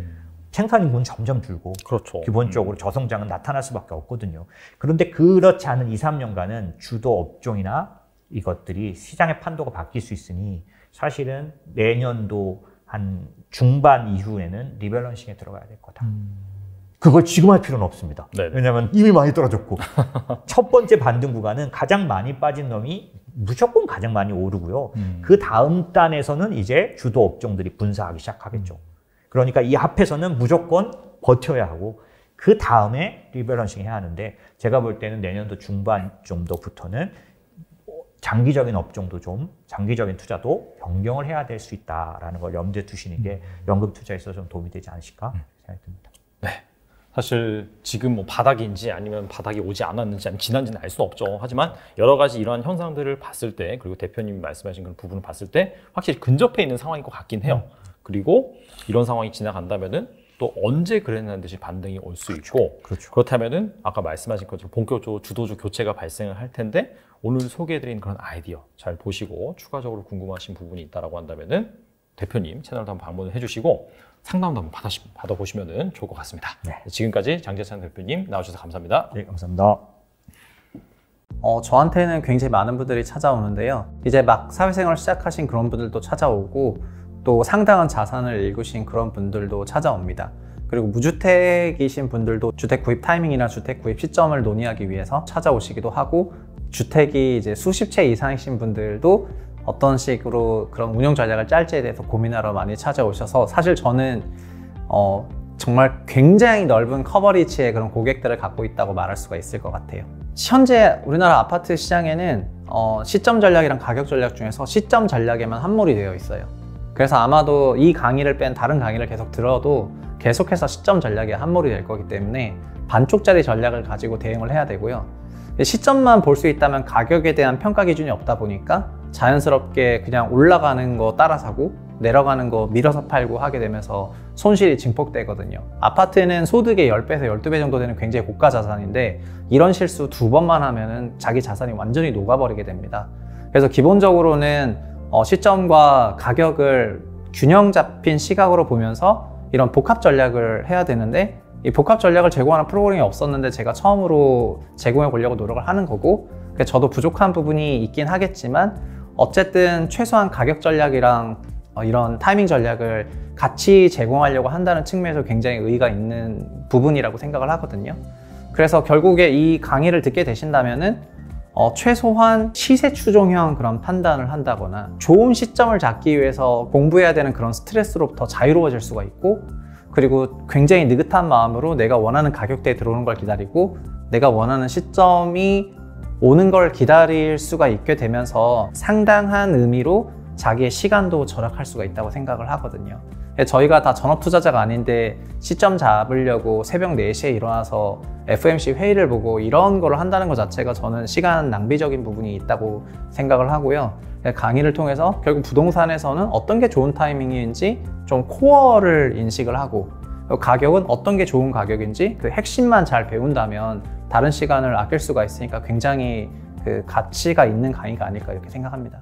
생산 인구는 점점 줄고 그렇죠. 기본적으로 저성장은 나타날 수밖에 없거든요. 그런데 그렇지 않은 2, 3년간은 주도 업종이나 이것들이 시장의 판도가 바뀔 수 있으니 사실은 내년도 한 중반 이후에는 리밸런싱에 들어가야 될 거다. 그걸 지금 할 필요는 없습니다. 네네. 왜냐하면 이미 많이 떨어졌고 첫 번째 반등 구간은 가장 많이 빠진 놈이 무조건 가장 많이 오르고요. 그 다음 단에서는 이제 주도 업종들이 분사하기 시작하겠죠. 그러니까 이 앞에서는 무조건 버텨야 하고 그 다음에 리밸런싱 해야 하는데 제가 볼 때는 내년도 중반 정도부터는 장기적인 업종도 좀 장기적인 투자도 변경을 해야 될 수 있다라는 걸 염두에 두시는 게 연금 투자에 있어서 좀 도움이 되지 않으실까 생각이 듭니다. 네. 사실 지금 뭐 바닥인지 아니면 바닥이 오지 않았는지 아니면 지난지는 알 수는 없죠. 하지만 여러 가지 이러한 현상들을 봤을 때 그리고 대표님이 말씀하신 그런 부분을 봤을 때 확실히 근접해 있는 상황인 것 같긴 해요. 그리고 이런 상황이 지나간다면은 또 언제 그랬냐는 듯이 반등이 올 수 있고 그렇죠. 그렇다면은 아까 말씀하신 것처럼 본격적으로 주도주 교체가 발생을 할 텐데 오늘 소개해드린 그런 아이디어 잘 보시고 추가적으로 궁금하신 부분이 있다라고 한다면은 대표님 채널도 한번 방문을 해주시고 상담도 한번 받아보시면 좋을 것 같습니다. 네. 지금까지 장재찬 대표님 나와주셔서 감사합니다. 네, 감사합니다. 저한테는 굉장히 많은 분들이 찾아오는데요. 이제 막 사회생활 시작하신 그런 분들도 찾아오고 또 상당한 자산을 일구신 그런 분들도 찾아옵니다. 그리고 무주택이신 분들도 주택 구입 타이밍이나 주택 구입 시점을 논의하기 위해서 찾아오시기도 하고 주택이 이제 수십 채 이상이신 분들도 어떤 식으로 그런 운영 전략을 짤지에 대해서 고민하러 많이 찾아오셔서 사실 저는 정말 굉장히 넓은 커버리지의 그런 고객들을 갖고 있다고 말할 수가 있을 것 같아요. 현재 우리나라 아파트 시장에는 시점 전략이랑 가격 전략 중에서 시점 전략에만 함몰이 되어 있어요. 그래서 아마도 이 강의를 뺀 다른 강의를 계속 들어도 계속해서 시점 전략에 함몰이 될 거기 때문에 반쪽짜리 전략을 가지고 대응을 해야 되고요. 시점만 볼 수 있다면 가격에 대한 평가 기준이 없다 보니까 자연스럽게 그냥 올라가는 거 따라 사고 내려가는 거 밀어서 팔고 하게 되면서 손실이 증폭되거든요. 아파트는 소득의 10배에서 12배 정도 되는 굉장히 고가 자산인데 이런 실수 2번만 하면은 자기 자산이 완전히 녹아버리게 됩니다. 그래서 기본적으로는 시점과 가격을 균형 잡힌 시각으로 보면서 이런 복합 전략을 해야 되는데, 이 복합 전략을 제공하는 프로그램이 없었는데 제가 처음으로 제공해 보려고 노력을 하는 거고, 저도 부족한 부분이 있긴 하겠지만 어쨌든 최소한 가격 전략이랑 이런 타이밍 전략을 같이 제공하려고 한다는 측면에서 굉장히 의의가 있는 부분이라고 생각을 하거든요. 그래서 결국에 이 강의를 듣게 되신다면은 최소한 시세 추종형 그런 판단을 한다거나 좋은 시점을 잡기 위해서 공부해야 되는 그런 스트레스로부터 자유로워질 수가 있고, 그리고 굉장히 느긋한 마음으로 내가 원하는 가격대에 들어오는 걸 기다리고 내가 원하는 시점이 오는 걸 기다릴 수가 있게 되면서 상당한 의미로 자기의 시간도 절약할 수가 있다고 생각을 하거든요. 저희가 다 전업 투자자가 아닌데 시점 잡으려고 새벽 4시에 일어나서 FOMC 회의를 보고 이런 거를 한다는 것 자체가 저는 시간 낭비적인 부분이 있다고 생각을 하고요. 강의를 통해서 결국 부동산에서는 어떤 게 좋은 타이밍인지 좀 코어를 인식을 하고, 가격은 어떤 게 좋은 가격인지 그 핵심만 잘 배운다면 다른 시간을 아낄 수가 있으니까 굉장히 그 가치가 있는 강의가 아닐까 이렇게 생각합니다.